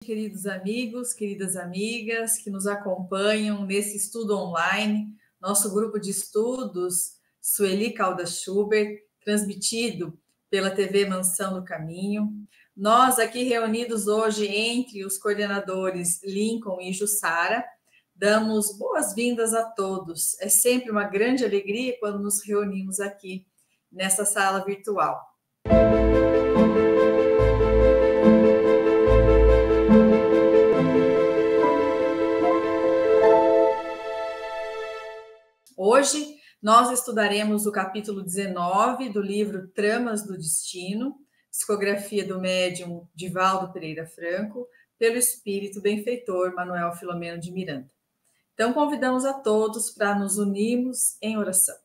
Queridos amigos, queridas amigas que nos acompanham nesse estudo online, nosso grupo de estudos Sueli Caldas Schubert, transmitido pela TV Mansão do Caminho. Nós aqui reunidos hoje entre os coordenadores Lincoln e Jussara, damos boas-vindas a todos. É sempre uma grande alegria quando nos reunimos aqui nessa sala virtual. Hoje, nós estudaremos o capítulo 19 do livro Tramas do Destino, psicografia do médium Divaldo Pereira Franco, pelo espírito benfeitor Manuel Filomeno de Miranda. Então, convidamos a todos para nos unirmos em oração.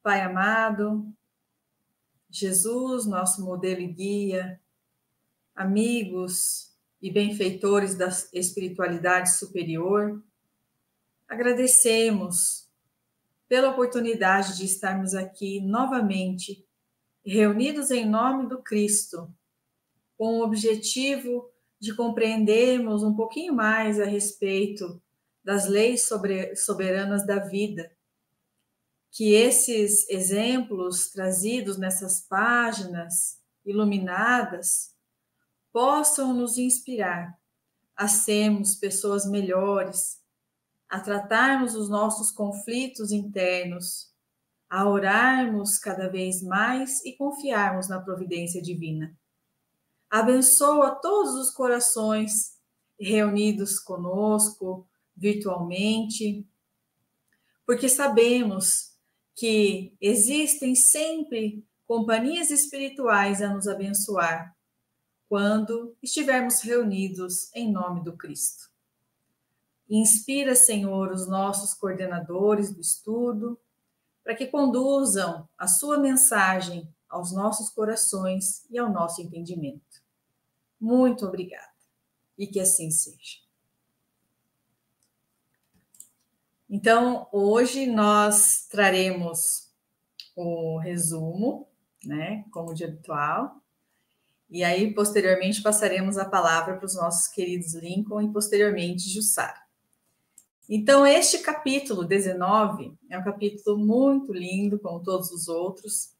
Pai amado, Jesus, nosso modelo e guia, amigos e benfeitores da espiritualidade superior, agradecemos pela oportunidade de estarmos aqui novamente, reunidos em nome do Cristo, com o objetivo de compreendermos um pouquinho mais a respeito das leis soberanas da vida. Que esses exemplos trazidos nessas páginas iluminadas possam nos inspirar a sermos pessoas melhores, a tratarmos os nossos conflitos internos, a orarmos cada vez mais e confiarmos na providência divina. Abençoa todos os corações reunidos conosco virtualmente, porque sabemos que existem sempre companhias espirituais a nos abençoar quando estivermos reunidos em nome do Cristo. Inspira, Senhor, os nossos coordenadores do estudo, para que conduzam a sua mensagem aos nossos corações e ao nosso entendimento. Muito obrigada, e que assim seja. Então, hoje nós traremos o resumo, né, como de habitual, e aí, posteriormente, passaremos a palavra para os nossos queridos Lincoln e, posteriormente, Jussara. Então, este capítulo 19 é um capítulo muito lindo, como todos os outros,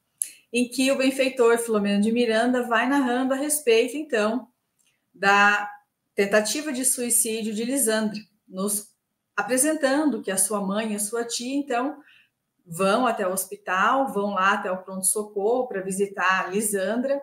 em que o benfeitor Filomeno de Miranda vai narrando a respeito, então, da tentativa de suicídio de Lisandra, nos apresentando que a sua mãe e a sua tia, então, vão até o hospital, vão lá até o pronto-socorro para visitar a Lisandra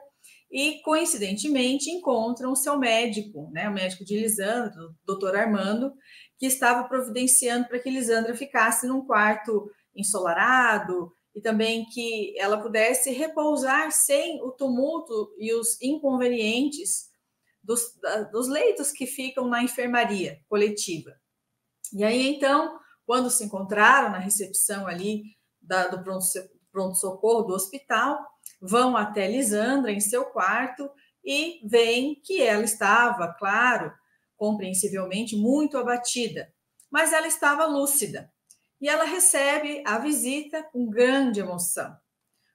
e, coincidentemente, encontram o seu médico, né, o médico de Lisandra, o doutor Armando, que estava providenciando para que Lisandra ficasse num quarto ensolarado e também que ela pudesse repousar sem o tumulto e os inconvenientes dos leitos que ficam na enfermaria coletiva. E aí, então, quando se encontraram na recepção ali do pronto-socorro do hospital, vão até Lisandra em seu quarto e veem que ela estava, claro, compreensivelmente muito abatida, mas ela estava lúcida. E ela recebe a visita com grande emoção.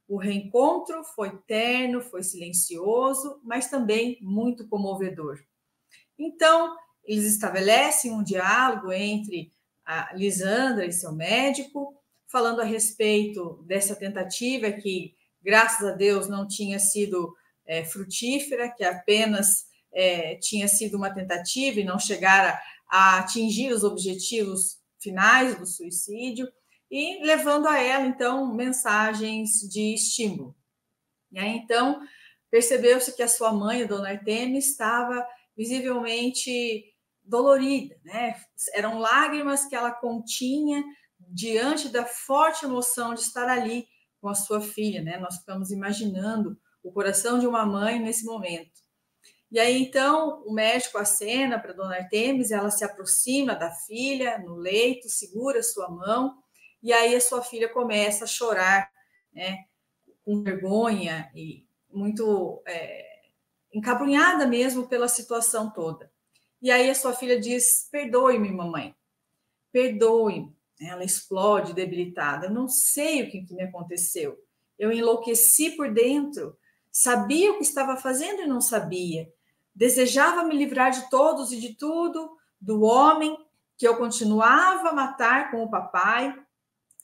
O reencontro foi terno, foi silencioso, mas também muito comovedor. Então, eles estabelecem um diálogo entre a Lisandra e seu médico, falando a respeito dessa tentativa que, graças a Deus, não tinha sido frutífera, que apenas tinha sido uma tentativa e não chegara a atingir os objetivos finais do suicídio, e levando a ela, então, mensagens de estímulo. E aí, então, percebeu-se que a sua mãe, a dona Artemis, estava visivelmente dolorida, né? Eram lágrimas que ela continha diante da forte emoção de estar ali com a sua filha, né? Nós ficamos imaginando o coração de uma mãe nesse momento. E aí, então, o médico acena para a dona Artemis, ela se aproxima da filha no leito, segura sua mão, e aí a sua filha começa a chorar, né, com vergonha e muito encabrunhada mesmo pela situação toda. E aí a sua filha diz: perdoe-me, mamãe, perdoe-me. Ela explode debilitada. Eu não sei o que me aconteceu. Eu enlouqueci por dentro. Sabia o que estava fazendo e não sabia. Desejava me livrar de todos e de tudo, do homem que eu continuava a matar com o papai,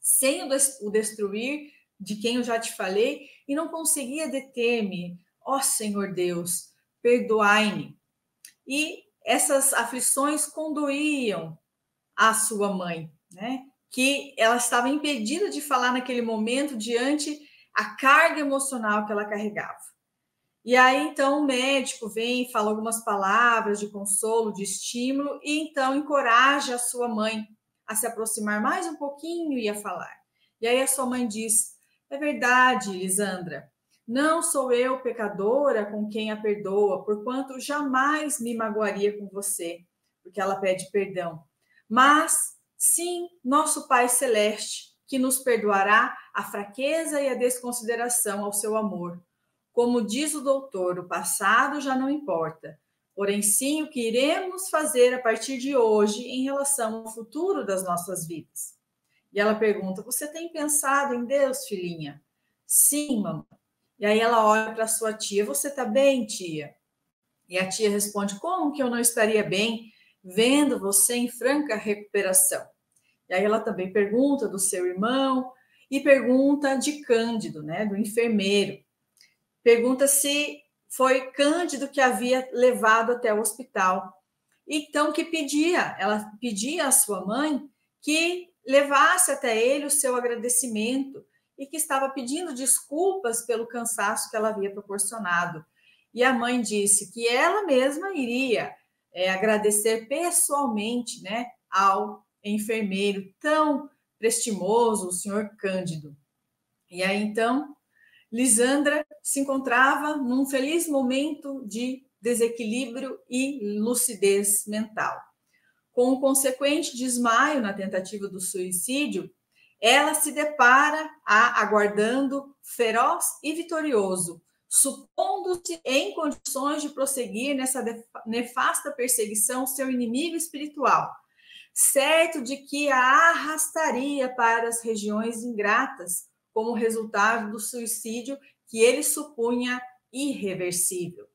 sem o destruir, de quem eu já te falei, e não conseguia deter-me. Ó Senhor Deus, perdoai-me. E essas aflições condoíam a sua mãe, né? Que ela estava impedida de falar naquele momento diante a carga emocional que ela carregava. E aí, então, o médico vem, fala algumas palavras de consolo, de estímulo, e então encoraja a sua mãe a se aproximar mais um pouquinho e a falar. E aí a sua mãe diz: é verdade, Lisandra, não sou eu pecadora com quem a perdoa, porquanto jamais me magoaria com você, porque ela pede perdão. Mas, sim, nosso Pai Celeste, que nos perdoará a fraqueza e a desconsideração ao seu amor. Como diz o doutor, o passado já não importa, porém sim o que iremos fazer a partir de hoje em relação ao futuro das nossas vidas. E ela pergunta: você tem pensado em Deus, filhinha? Sim, mamãe. E aí ela olha para sua tia: você está bem, tia? E a tia responde: como que eu não estaria bem vendo você em franca recuperação? E aí ela também pergunta do seu irmão e pergunta de Cândido, né, do enfermeiro. Pergunta se foi Cândido que havia levado até o hospital. Então, ela pedia à sua mãe que levasse até ele o seu agradecimento e que estava pedindo desculpas pelo cansaço que ela havia proporcionado. E a mãe disse que ela mesma iria agradecer pessoalmente, né, ao enfermeiro tão prestimoso, o senhor Cândido. E aí, então, Lisandra se encontrava num feliz momento de desequilíbrio e lucidez mental. Com o consequente desmaio na tentativa do suicídio, ela se depara aguardando feroz e vitorioso, supondo-se em condições de prosseguir nessa nefasta perseguição seu inimigo espiritual, certo de que a arrastaria para as regiões ingratas, como resultado do suicídio que ele supunha irreversível.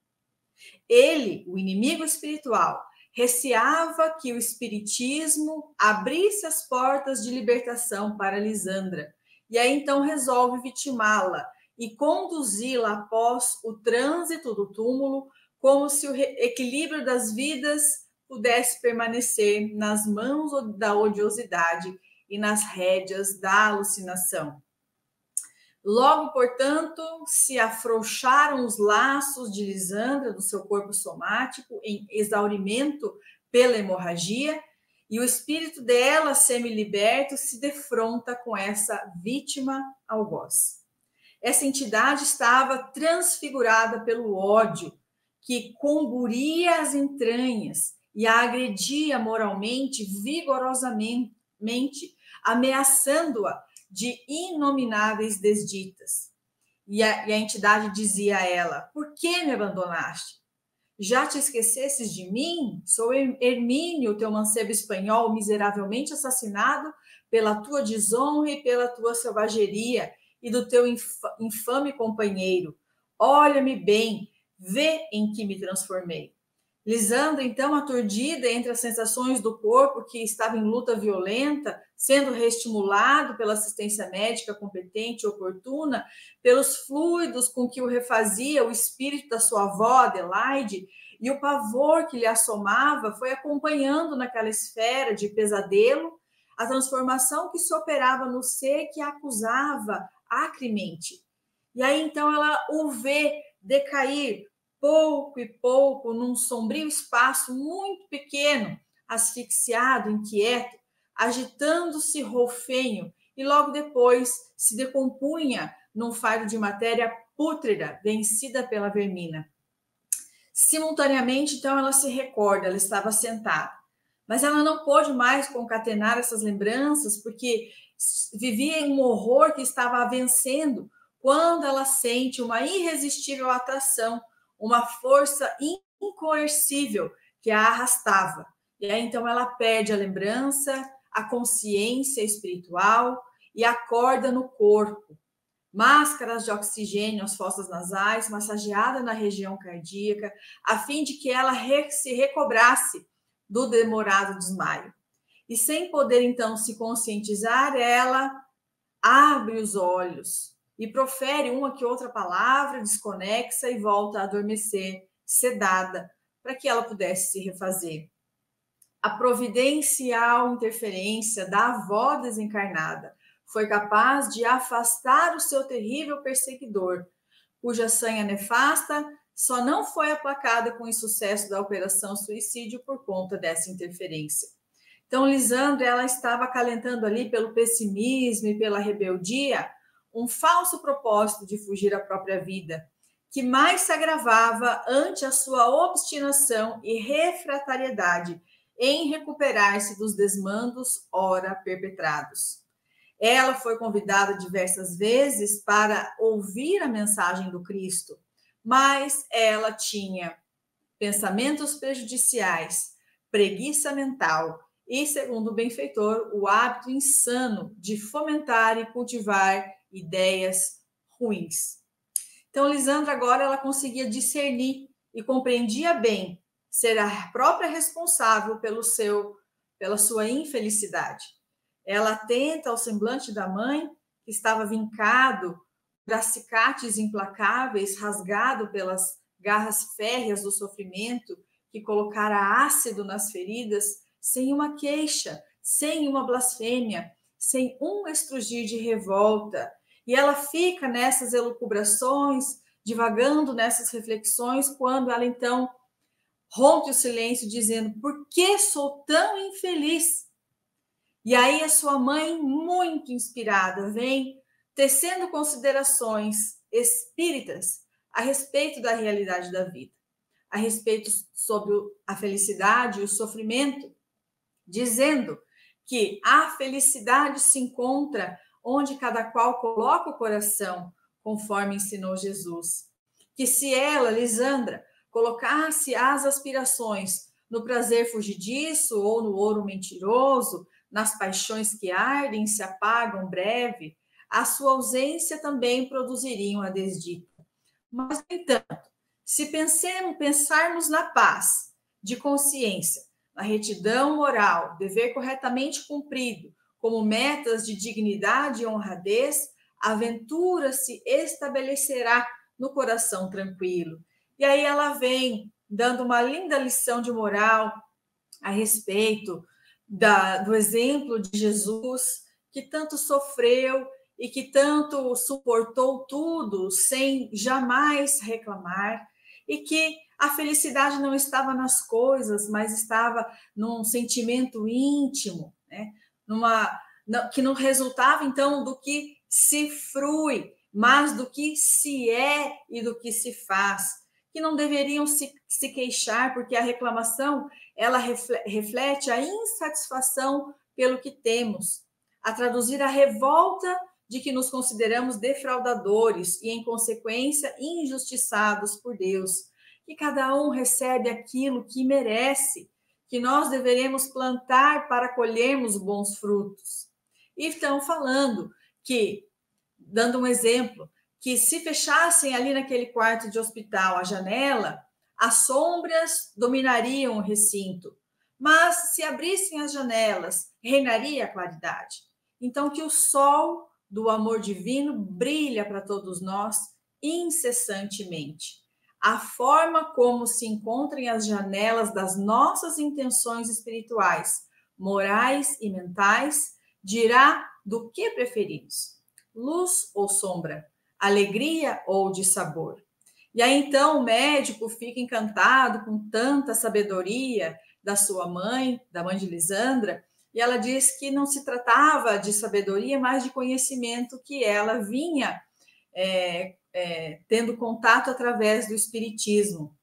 Ele, o inimigo espiritual, receava que o espiritismo abrisse as portas de libertação para Lisandra, e aí então resolve vitimá-la e conduzi-la após o trânsito do túmulo, como se o equilíbrio das vidas pudesse permanecer nas mãos da odiosidade e nas rédeas da alucinação. Logo, portanto, se afrouxaram os laços de Lisandra do seu corpo somático em exaurimento pela hemorragia, e o espírito dela, semi-liberto, se defronta com essa vítima algoz. Essa entidade estava transfigurada pelo ódio, que comburia as entranhas e a agredia moralmente, vigorosamente, ameaçando-a de inomináveis desditas. E a entidade dizia a ela: por que me abandonaste? Já te esquecesses de mim? Sou Hermínio, teu mancebo espanhol, miseravelmente assassinado pela tua desonra e pela tua selvageria e do teu infame companheiro. Olha-me bem, vê em que me transformei. Lisandra, então, aturdida entre as sensações do corpo que estava em luta violenta, sendo reestimulado pela assistência médica competente e oportuna, pelos fluidos com que o refazia o espírito da sua avó, Adelaide, e o pavor que lhe assomava, foi acompanhando naquela esfera de pesadelo a transformação que se operava no ser que a acusava acremente. E aí, então, ela o vê decair pouco e pouco, num sombrio espaço muito pequeno, asfixiado, inquieto, agitando-se roufenho, e logo depois se decompunha num fardo de matéria pútrida, vencida pela vermina. Simultaneamente, então, ela se recorda, ela estava sentada, mas ela não pôde mais concatenar essas lembranças, porque vivia em um horror que estava a vencendo, quando ela sente uma irresistível atração, uma força incoercível que a arrastava. E aí, então, ela perde a lembrança, a consciência espiritual e acorda no corpo. máscaras de oxigênio às fossas nasais, massageada na região cardíaca, a fim de que ela se recobrasse do demorado desmaio. E sem poder, então, se conscientizar, ela abre os olhos e profere uma que outra palavra desconexa e volta a adormecer, sedada, para que ela pudesse se refazer. A providencial interferência da avó desencarnada foi capaz de afastar o seu terrível perseguidor, cuja sanha nefasta só não foi aplacada com o insucesso da operação suicídio por conta dessa interferência. Então, Lisandra, ela estava acalentando ali pelo pessimismo e pela rebeldia um falso propósito de fugir à própria vida, que mais se agravava ante a sua obstinação e refratariedade em recuperar-se dos desmandos ora perpetrados. Ela foi convidada diversas vezes para ouvir a mensagem do Cristo, mas ela tinha pensamentos prejudiciais, preguiça mental e, segundo o benfeitor, o hábito insano de fomentar e cultivar ideias ruins. Então, Lisandra agora ela conseguia discernir e compreendia bem ser a própria responsável pela sua infelicidade. Ela atenta ao semblante da mãe, que estava vincado por acicates implacáveis, rasgado pelas garras férreas do sofrimento, que colocara ácido nas feridas, sem uma queixa, sem uma blasfêmia, sem um estrugir de revolta. E ela fica nessas elucubrações, divagando nessas reflexões, quando ela então rompe o silêncio dizendo: por que sou tão infeliz? E aí a sua mãe, muito inspirada, vem tecendo considerações espíritas a respeito da realidade da vida, a respeito sobre a felicidade e o sofrimento, dizendo que a felicidade se encontra onde cada qual coloca o coração, conforme ensinou Jesus. Que se ela, Lisandra, colocasse as aspirações no prazer fugidiço ou no ouro mentiroso, nas paixões que ardem e se apagam breve, a sua ausência também produziria uma desdita. Mas, no entanto, se pensarmos na paz de consciência, na retidão moral, dever corretamente cumprido, como metas de dignidade e honradez, a aventura se estabelecerá no coração tranquilo. E aí ela vem dando uma linda lição de moral a respeito do exemplo de Jesus, que tanto sofreu e que tanto suportou tudo sem jamais reclamar, e que a felicidade não estava nas coisas, mas estava num sentimento íntimo, né? Que não resultava, então, do que se frui, mas do que se é e do que se faz, que não deveriam se queixar, porque a reclamação ela reflete a insatisfação pelo que temos, a traduzir a revolta de que nos consideramos defraudadores e, em consequência, injustiçados por Deus, que cada um recebe aquilo que merece, que nós deveremos plantar para colhermos bons frutos. E estão falando que, dando um exemplo, que se fechassem ali naquele quarto de hospital a janela, as sombras dominariam o recinto, mas se abrissem as janelas, reinaria a claridade. Então, que o sol do amor divino brilha para todos nós incessantemente. A forma como se encontram as janelas das nossas intenções espirituais, morais e mentais, dirá do que preferimos: luz ou sombra, alegria ou dissabor. E aí, então, o médico fica encantado com tanta sabedoria da sua mãe, da mãe de Lisandra, e ela diz que não se tratava de sabedoria, mas de conhecimento que ela vinha tendo contato através do espiritismo.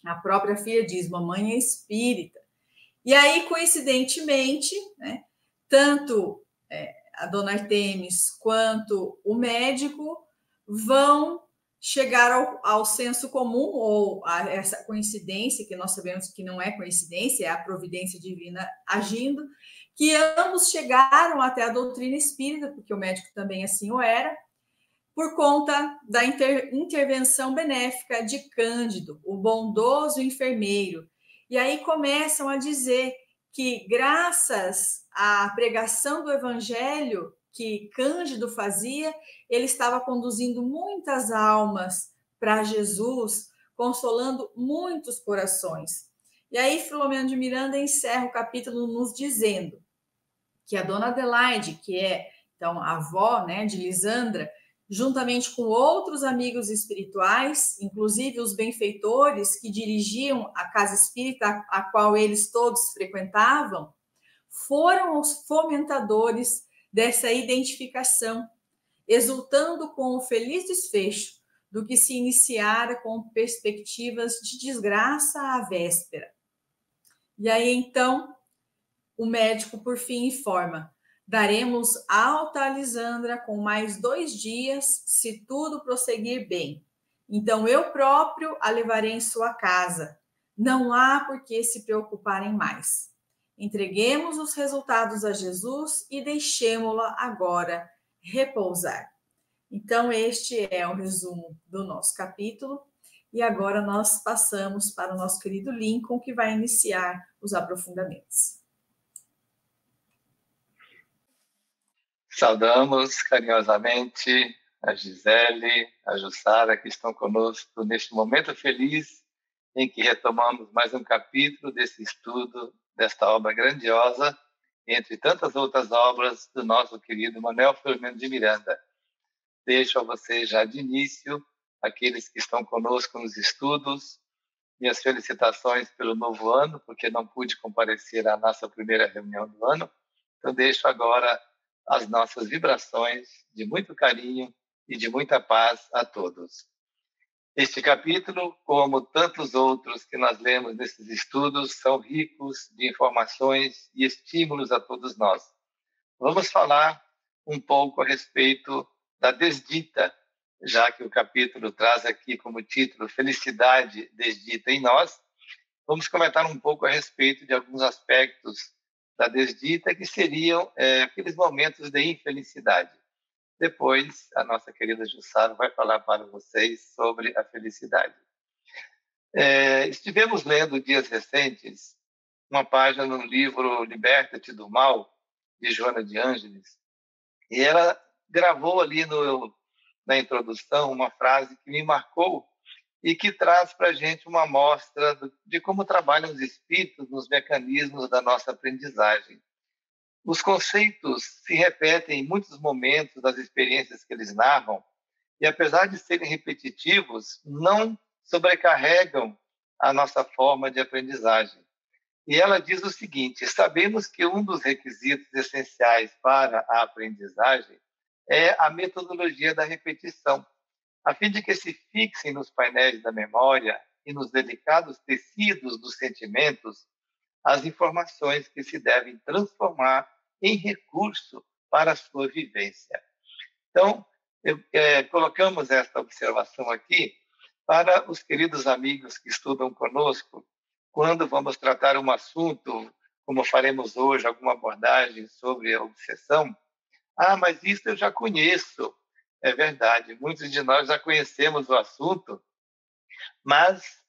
A própria filha diz: mamãe é espírita. E aí, coincidentemente, né, tanto a dona Artemis quanto o médico vão chegar ao senso comum, ou a essa coincidência, que nós sabemos que não é coincidência, é a providência divina agindo, que ambos chegaram até a doutrina espírita, porque o médico também assim o era, por conta da intervenção benéfica de Cândido, o bondoso enfermeiro. E aí começam a dizer que, graças à pregação do evangelho que Cândido fazia, ele estava conduzindo muitas almas para Jesus, consolando muitos corações. E aí Filomeno de Miranda encerra o capítulo nos dizendo que a dona Adelaide, que é então a avó, né, de Lisandra, juntamente com outros amigos espirituais, inclusive os benfeitores que dirigiam a casa espírita a qual eles todos frequentavam, foram os fomentadores dessa identificação, exultando com o feliz desfecho do que se iniciara com perspectivas de desgraça à véspera. E aí, então, o médico, por fim, informa: daremos alta a Lisandra com mais 2 dias, se tudo prosseguir bem. Então, eu próprio a levarei em sua casa. Não há por que se preocuparem mais. Entreguemos os resultados a Jesus e deixemo-la agora repousar. Então, este é o resumo do nosso capítulo. E agora nós passamos para o nosso querido Lincoln, que vai iniciar os aprofundamentos. Saudamos carinhosamente a Gisele, a Jussara, que estão conosco neste momento feliz em que retomamos mais um capítulo desse estudo, desta obra grandiosa, entre tantas outras obras do nosso querido Manuel Filomeno de Miranda. Deixo a vocês já de início, aqueles que estão conosco nos estudos, minhas felicitações pelo novo ano, porque não pude comparecer à nossa primeira reunião do ano. Então, deixo agora as nossas vibrações de muito carinho e de muita paz a todos. Este capítulo, como tantos outros que nós lemos nesses estudos, são ricos de informações e estímulos a todos nós. Vamos falar um pouco a respeito da desdita, já que o capítulo traz aqui como título Felicidade Desdita em Nós. Vamos comentar um pouco a respeito de alguns aspectos da desdita, que seriam aqueles momentos de infelicidade. Depois, a nossa querida Jussara vai falar para vocês sobre a felicidade. Estivemos lendo dias recentes uma página no livro Liberta-te do Mal, de Joana de Ângeles, e ela gravou ali na introdução uma frase que me marcou e que traz para a gente uma amostra de como trabalham os espíritos nos mecanismos da nossa aprendizagem. Os conceitos se repetem em muitos momentos das experiências que eles narram e, apesar de serem repetitivos, não sobrecarregam a nossa forma de aprendizagem. E ela diz o seguinte: sabemos que um dos requisitos essenciais para a aprendizagem é a metodologia da repetição, a fim de que se fixem nos painéis da memória e nos delicados tecidos dos sentimentos as informações que se devem transformar em recurso para a sua vivência. Então, colocamos esta observação aqui para os queridos amigos que estudam conosco, quando vamos tratar um assunto, como faremos hoje, alguma abordagem sobre a obsessão. Mas isso eu já conheço. É verdade, muitos de nós já conhecemos o assunto, mas,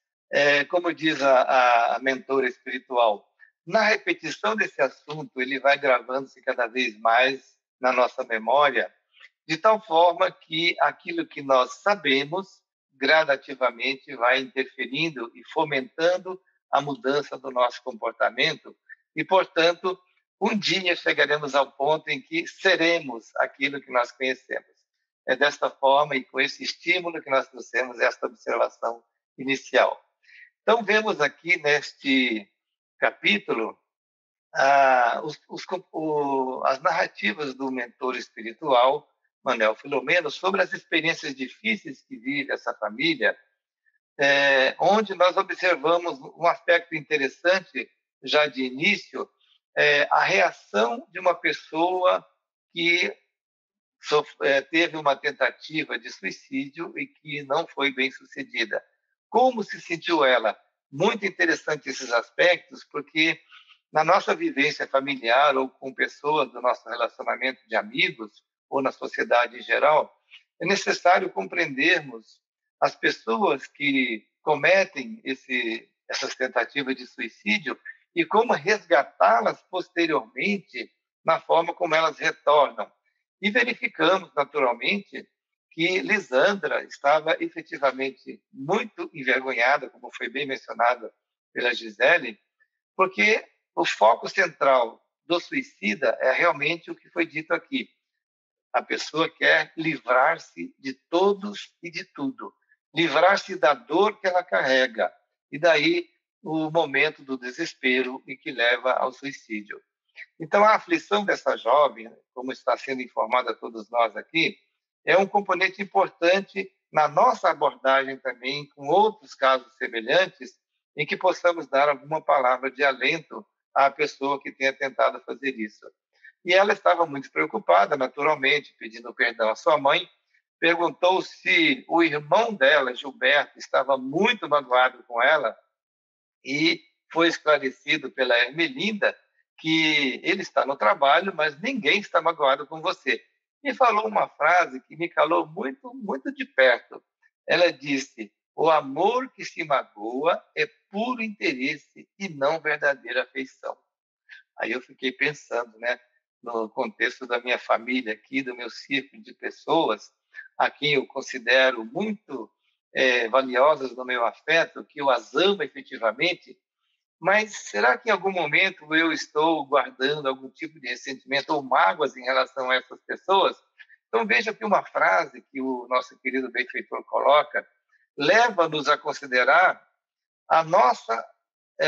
como diz a mentora espiritual, na repetição desse assunto, ele vai gravando-se cada vez mais na nossa memória, de tal forma que aquilo que nós sabemos, gradativamente vai interferindo e fomentando a mudança do nosso comportamento e, portanto, um dia chegaremos ao ponto em que seremos aquilo que nós conhecemos. É desta forma e com esse estímulo que nós trouxemos esta observação inicial. Então, vemos aqui neste capítulo as narrativas do mentor espiritual, Manuel Filomeno, sobre as experiências difíceis que vive essa família, onde nós observamos um aspecto interessante, já de início, a reação de uma pessoa que teve uma tentativa de suicídio e que não foi bem sucedida. Como se sentiu ela? Muito interessante esses aspectos, porque na nossa vivência familiar ou com pessoas do nosso relacionamento de amigos ou na sociedade em geral, é necessário compreendermos as pessoas que cometem essas tentativas de suicídio e como resgatá-las posteriormente na forma como elas retornam. E verificamos, naturalmente, que Lisandra estava efetivamente muito envergonhada, como foi bem mencionado pela Gisele, porque o foco central do suicida é realmente o que foi dito aqui. A pessoa quer livrar-se de todos e de tudo, livrar-se da dor que ela carrega, e daí o momento do desespero e que leva ao suicídio. Então, a aflição dessa jovem, como está sendo informado a todos nós aqui, é um componente importante na nossa abordagem também com outros casos semelhantes, em que possamos dar alguma palavra de alento à pessoa que tenha tentado fazer isso. E ela estava muito preocupada, naturalmente, pedindo perdão à sua mãe, perguntou se o irmão dela, Gilberto, estava muito magoado com ela, e foi esclarecido pela Ermelinda que ele está no trabalho, mas ninguém está magoado com você. E falou uma frase que me calou muito, muito de perto. Ela disse: o amor que se magoa é puro interesse e não verdadeira afeição. Aí eu fiquei pensando, né, no contexto da minha família aqui, do meu círculo de pessoas, a quem eu considero muito valiosas no meu afeto, que eu as amo efetivamente, mas será que em algum momento eu estou guardando algum tipo de ressentimento ou mágoas em relação a essas pessoas? Então veja que uma frase que o nosso querido benfeitor coloca leva-nos a considerar a nossa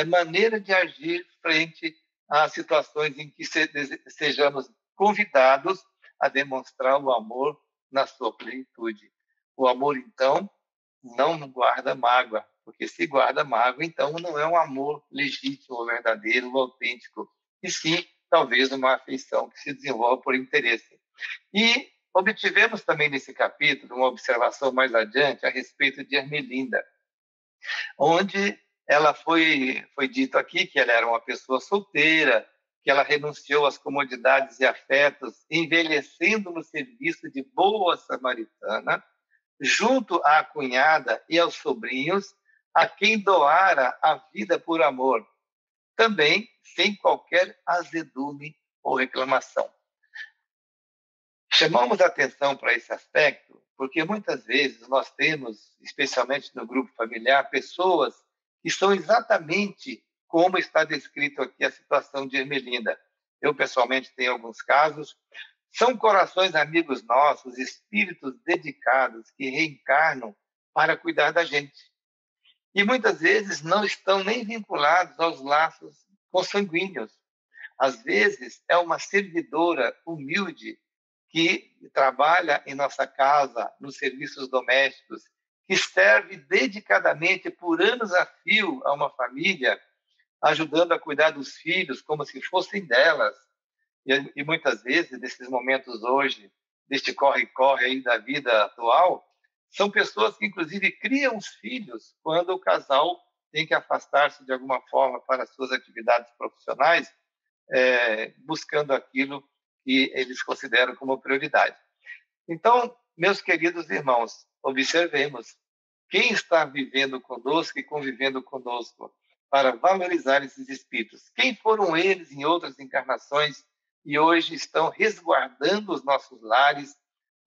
maneira de agir frente a situações em que sejamos convidados a demonstrar o amor na sua plenitude. O amor, então, não guarda mágoa, porque se guarda mágoa, então não é um amor legítimo, verdadeiro, autêntico, e sim, talvez, uma afeição que se desenvolve por interesse. E obtivemos também nesse capítulo uma observação mais adiante a respeito de Ermelinda, onde ela foi dito aqui que ela era uma pessoa solteira, que ela renunciou às comodidades e afetos, envelhecendo no serviço de boa samaritana, junto à cunhada e aos sobrinhos, a quem doara a vida por amor, também sem qualquer azedume ou reclamação. Chamamos a atenção para esse aspecto porque muitas vezes nós temos, especialmente no grupo familiar, pessoas que são exatamente como está descrito aqui a situação de Ermelinda. Eu, pessoalmente, tenho alguns casos. São corações amigos nossos, espíritos dedicados que reencarnam para cuidar da gente. E muitas vezes não estão nem vinculados aos laços consanguíneos. Às vezes é uma servidora humilde que trabalha em nossa casa, nos serviços domésticos, que serve dedicadamente por anos a fio a uma família, ajudando a cuidar dos filhos como se fossem delas. E muitas vezes, nesses momentos hoje, deste corre-corre aí da vida atual, são pessoas que, inclusive, criam os filhos quando o casal tem que afastar-se de alguma forma para suas atividades profissionais, buscando aquilo que eles consideram como prioridade. Então, meus queridos irmãos, observemos quem está vivendo conosco e convivendo conosco para valorizar esses espíritos. Quem foram eles em outras encarnações e hoje estão resguardando os nossos lares,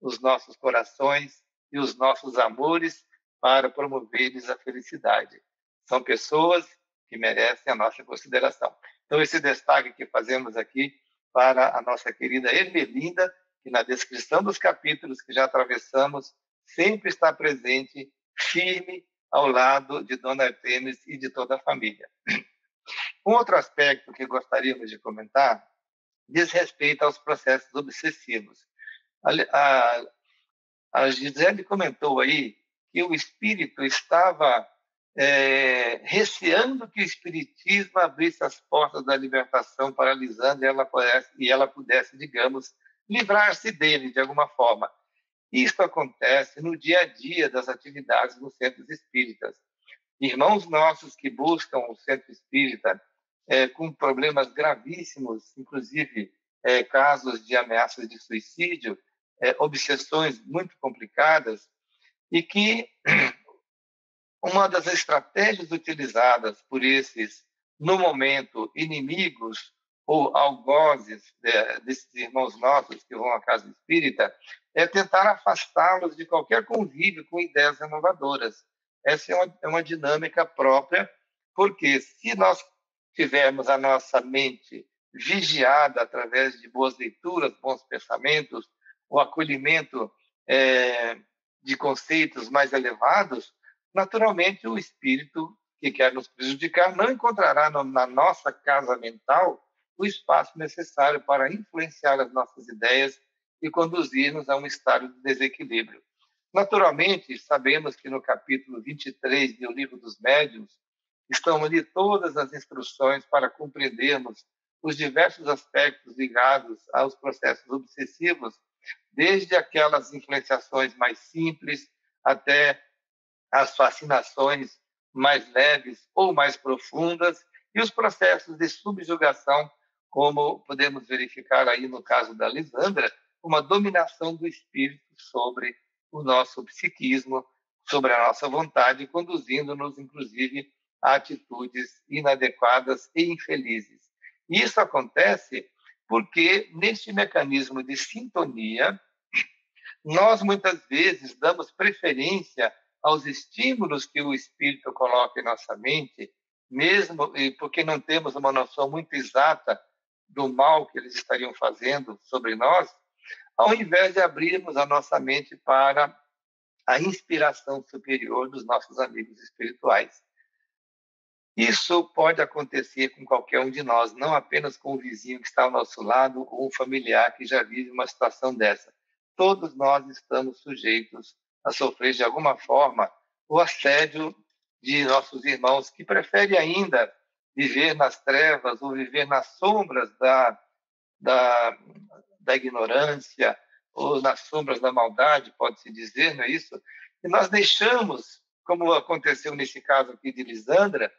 os nossos corações e os nossos amores para promover-lhes a felicidade. São pessoas que merecem a nossa consideração. Então, esse destaque que fazemos aqui para a nossa querida Ermelinda, que na descrição dos capítulos que já atravessamos, sempre está presente, firme, ao lado de Dona Artemis e de toda a família. Um outro aspecto que gostaríamos de comentar diz respeito aos processos obsessivos. A Gisele comentou aí que o espírito estava receando que o espiritismo abrisse as portas da libertação para Lisandra e ela pudesse, digamos, livrar-se dele de alguma forma. Isso acontece no dia a dia das atividades nos centros espíritas. Irmãos nossos que buscam o centro espírita com problemas gravíssimos, inclusive casos de ameaças de suicídio, obsessões muito complicadas, e que uma das estratégias utilizadas por esses, no momento, inimigos ou algozes desses irmãos nossos que vão à casa espírita, é tentar afastá-los de qualquer convívio com ideias renovadoras. Essa é uma dinâmica própria, porque se nós tivermos a nossa mente vigiada através de boas leituras, bons pensamentos, o acolhimento de conceitos mais elevados, naturalmente o espírito que quer nos prejudicar não encontrará na nossa casa mental o espaço necessário para influenciar as nossas ideias e conduzir-nos a um estado de desequilíbrio. Naturalmente, sabemos que no capítulo 23 do Livro dos Médiuns estão ali todas as instruções para compreendermos os diversos aspectos ligados aos processos obsessivos, desde aquelas influenciações mais simples até as fascinações mais leves ou mais profundas e os processos de subjugação, como podemos verificar aí no caso da Lisandra, uma dominação do espírito sobre o nosso psiquismo, sobre a nossa vontade, conduzindo-nos, inclusive, a atitudes inadequadas e infelizes. E isso acontece porque, neste mecanismo de sintonia, nós muitas vezes damos preferência aos estímulos que o espírito coloca em nossa mente, mesmo porque não temos uma noção muito exata do mal que eles estariam fazendo sobre nós, ao invés de abrirmos a nossa mente para a inspiração superior dos nossos amigos espirituais. Isso pode acontecer com qualquer um de nós, não apenas com o vizinho que está ao nosso lado ou um familiar que já vive uma situação dessa. Todos nós estamos sujeitos a sofrer, de alguma forma, o assédio de nossos irmãos que preferem ainda viver nas trevas ou viver nas sombras da ignorância ou nas sombras da maldade, pode-se dizer, não é isso? E nós deixamos, como aconteceu nesse caso aqui de Lisandra,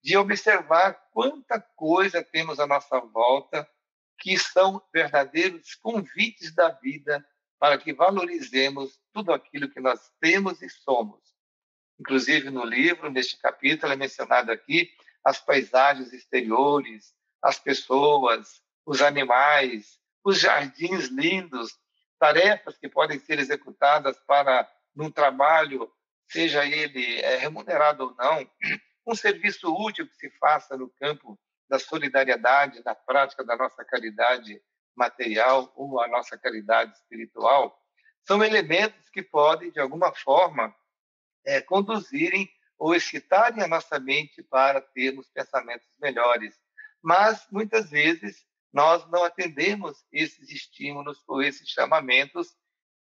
de observar quanta coisa temos à nossa volta que são verdadeiros convites da vida para que valorizemos tudo aquilo que nós temos e somos. Inclusive, no livro, neste capítulo, é mencionado aqui as paisagens exteriores, as pessoas, os animais, os jardins lindos, tarefas que podem ser executadas para, num trabalho, seja ele remunerado ou não, um serviço útil que se faça no campo da solidariedade, na prática da nossa caridade material ou a nossa caridade espiritual, são elementos que podem, de alguma forma, conduzirem ou excitarem a nossa mente para termos pensamentos melhores. Mas, muitas vezes, nós não atendemos esses estímulos ou esses chamamentos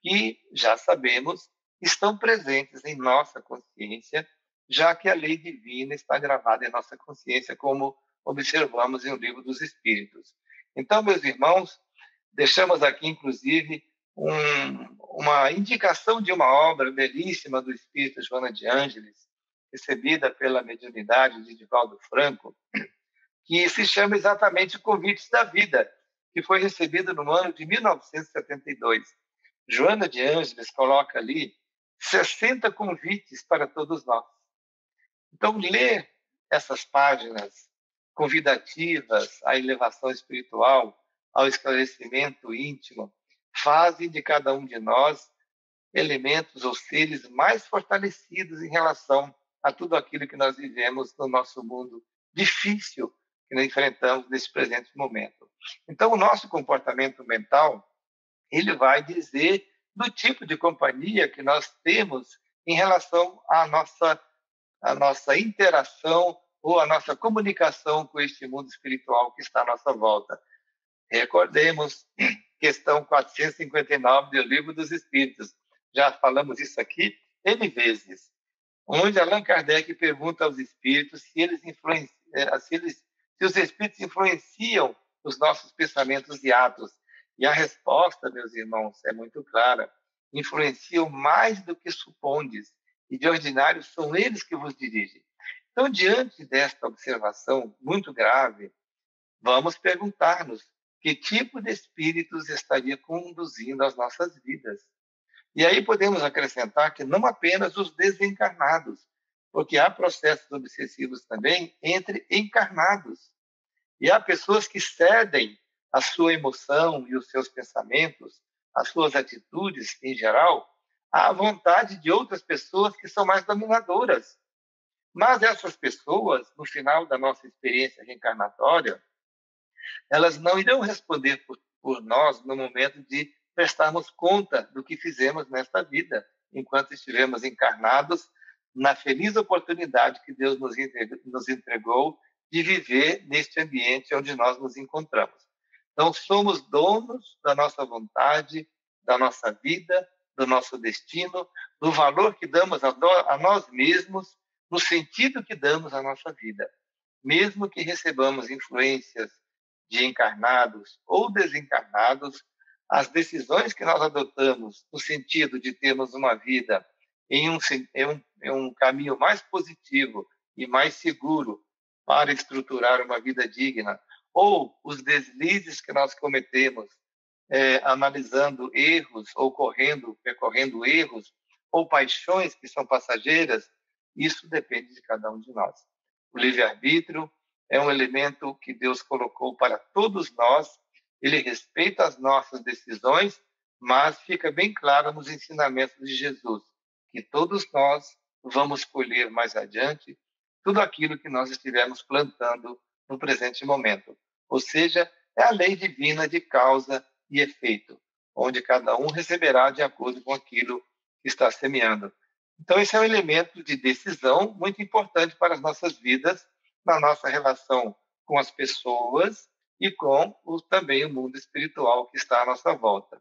que, já sabemos, estão presentes em nossa consciência, já que a lei divina está gravada em nossa consciência, como observamos em O Livro dos Espíritos. Então, meus irmãos, deixamos aqui, inclusive, uma indicação de uma obra belíssima do espírito Joana de Ângeles, recebida pela mediunidade de Divaldo Franco, que se chama exatamente Convites da Vida, que foi recebida no ano de 1972. Joana de Ângeles coloca ali 60 convites para todos nós. Então, ler essas páginas convidativas à elevação espiritual, ao esclarecimento íntimo, fazem de cada um de nós elementos ou seres mais fortalecidos em relação a tudo aquilo que nós vivemos no nosso mundo difícil que nós enfrentamos nesse presente momento. Então, o nosso comportamento mental, ele vai dizer do tipo de companhia que nós temos em relação à nossa interação ou a nossa comunicação com este mundo espiritual que está à nossa volta. Recordemos, questão 459 do Livro dos Espíritos. Já falamos isso aqui N vezes, onde Allan Kardec pergunta aos espíritos se os espíritos influenciam os nossos pensamentos e atos. E a resposta, meus irmãos, é muito clara. Influenciam mais do que supondes, e de ordinário são eles que vos dirigem. Então, diante desta observação muito grave, vamos perguntar-nos que tipo de espíritos estaria conduzindo as nossas vidas. E aí podemos acrescentar que não apenas os desencarnados, porque há processos obsessivos também entre encarnados. E há pessoas que cedem a sua emoção e os seus pensamentos, as suas atitudes em geral, à vontade de outras pessoas que são mais dominadoras. Mas essas pessoas, no final da nossa experiência reencarnatória, elas não irão responder por nós no momento de prestarmos conta do que fizemos nesta vida, enquanto estivemos encarnados, na feliz oportunidade que Deus nos entregou de viver neste ambiente onde nós nos encontramos. Então, somos donos da nossa vontade, da nossa vida, do nosso destino, do valor que damos a nós mesmos, no sentido que damos à nossa vida. Mesmo que recebamos influências de encarnados ou desencarnados, as decisões que nós adotamos no sentido de termos uma vida em um caminho mais positivo e mais seguro para estruturar uma vida digna, ou os deslizes que nós cometemos, analisando erros ou percorrendo erros, ou paixões que são passageiras, isso depende de cada um de nós. O livre-arbítrio é um elemento que Deus colocou para todos nós, ele respeita as nossas decisões, mas fica bem claro nos ensinamentos de Jesus, que todos nós vamos colher mais adiante tudo aquilo que nós estivermos plantando no presente momento. Ou seja, é a lei divina de causa e efeito, onde cada um receberá de acordo com aquilo que está semeando. Então, esse é um elemento de decisão muito importante para as nossas vidas, na nossa relação com as pessoas e com também o mundo espiritual que está à nossa volta.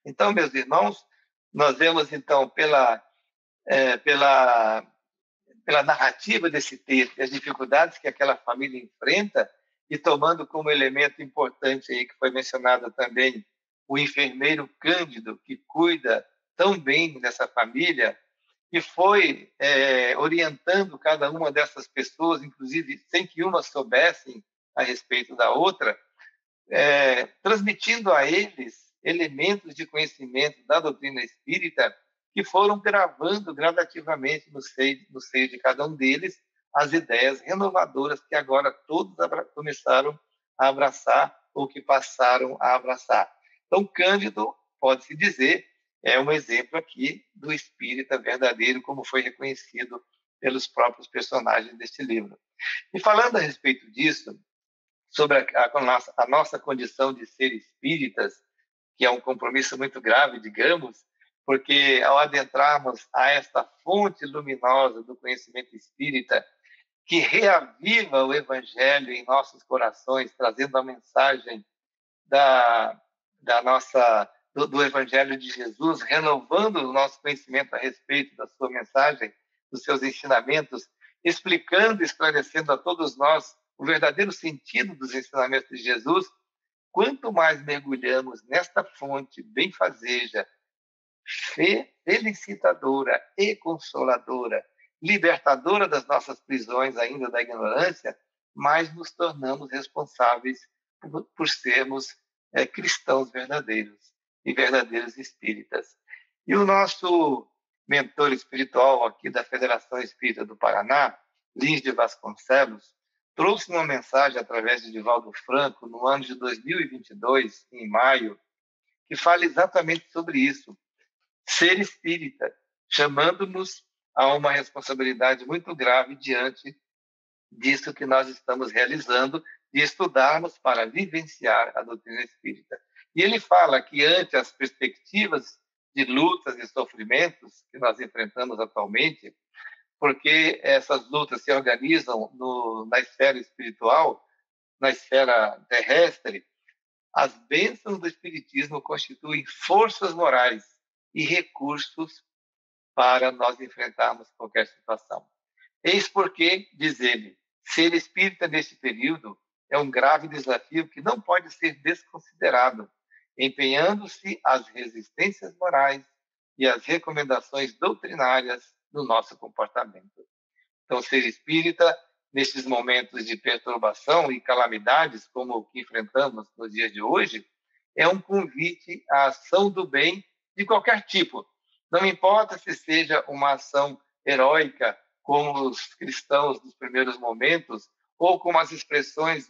Então, meus irmãos, nós vemos, então, pela narrativa desse texto, as dificuldades que aquela família enfrenta, e tomando como elemento importante aí, que foi mencionado também, o enfermeiro Cândido, que cuida tão bem dessa família, e foi orientando cada uma dessas pessoas, inclusive sem que uma soubessem a respeito da outra, transmitindo a eles elementos de conhecimento da doutrina espírita que foram gravando gradativamente no seio de cada um deles as ideias renovadoras que agora todos começaram a abraçar ou que passaram a abraçar. Então, Cândido, pode-se dizer, é um exemplo aqui do espírita verdadeiro, como foi reconhecido pelos próprios personagens deste livro. E falando a respeito disso, sobre a nossa condição de ser espíritas, que é um compromisso muito grave, digamos, porque ao adentrarmos a esta fonte luminosa do conhecimento espírita, que reaviva o Evangelho em nossos corações, trazendo a mensagem do Evangelho de Jesus, renovando o nosso conhecimento a respeito da sua mensagem, dos seus ensinamentos, explicando e esclarecendo a todos nós o verdadeiro sentido dos ensinamentos de Jesus. Quanto mais mergulhamos nesta fonte benfazeja, felicitadora e consoladora, libertadora das nossas prisões ainda da ignorância, mais nos tornamos responsáveis por sermos cristãos verdadeiros e verdadeiros espíritas. E o nosso mentor espiritual aqui da Federação Espírita do Paraná, Lins de Vasconcelos, trouxe uma mensagem através de Divaldo Franco no ano de 2022, em maio, que fala exatamente sobre isso. Ser espírita, chamando-nos a uma responsabilidade muito grave diante disso que nós estamos realizando, de estudarmos para vivenciar a doutrina espírita. E ele fala que, ante as perspectivas de lutas e sofrimentos que nós enfrentamos atualmente, porque essas lutas se organizam na esfera espiritual, na esfera terrestre, as bênçãos do Espiritismo constituem forças morais e recursos para nós enfrentarmos qualquer situação. Eis porque, diz ele, ser espírita neste período é um grave desafio que não pode ser desconsiderado, empenhando-se às resistências morais e às recomendações doutrinárias do nosso comportamento. Então, ser espírita nesses momentos de perturbação e calamidades, como o que enfrentamos nos dias de hoje, é um convite à ação do bem de qualquer tipo. Não importa se seja uma ação heróica, como os cristãos dos primeiros momentos, ou como as expressões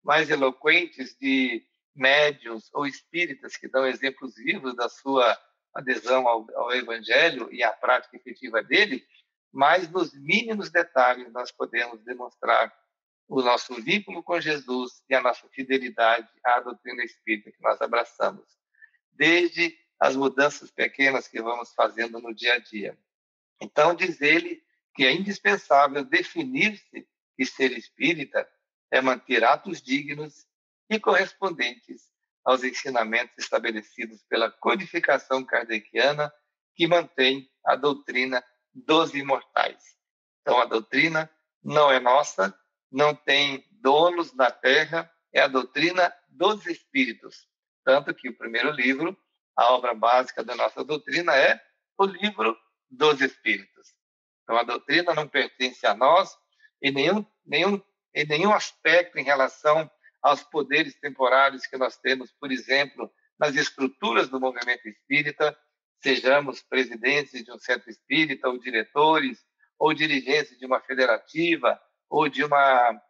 mais eloquentes de médiuns ou espíritas que dão exemplos vivos da sua adesão ao Evangelho e à prática efetiva dele, mas nos mínimos detalhes nós podemos demonstrar o nosso vínculo com Jesus e a nossa fidelidade à doutrina espírita que nós abraçamos, desde as mudanças pequenas que vamos fazendo no dia a dia. Então, diz ele que é indispensável definir-se que ser espírita é manter atos dignos e correspondentes aos ensinamentos estabelecidos pela codificação kardeciana que mantém a doutrina dos imortais. Então, a doutrina não é nossa, não tem donos na Terra, é a doutrina dos espíritos. Tanto que o primeiro livro, a obra básica da nossa doutrina, é o livro dos espíritos. Então, a doutrina não pertence a nós em nenhum aspecto em relação aos poderes temporários que nós temos, por exemplo, nas estruturas do movimento espírita, sejamos presidentes de um centro espírita, ou diretores, ou dirigentes de uma federativa, ou de uma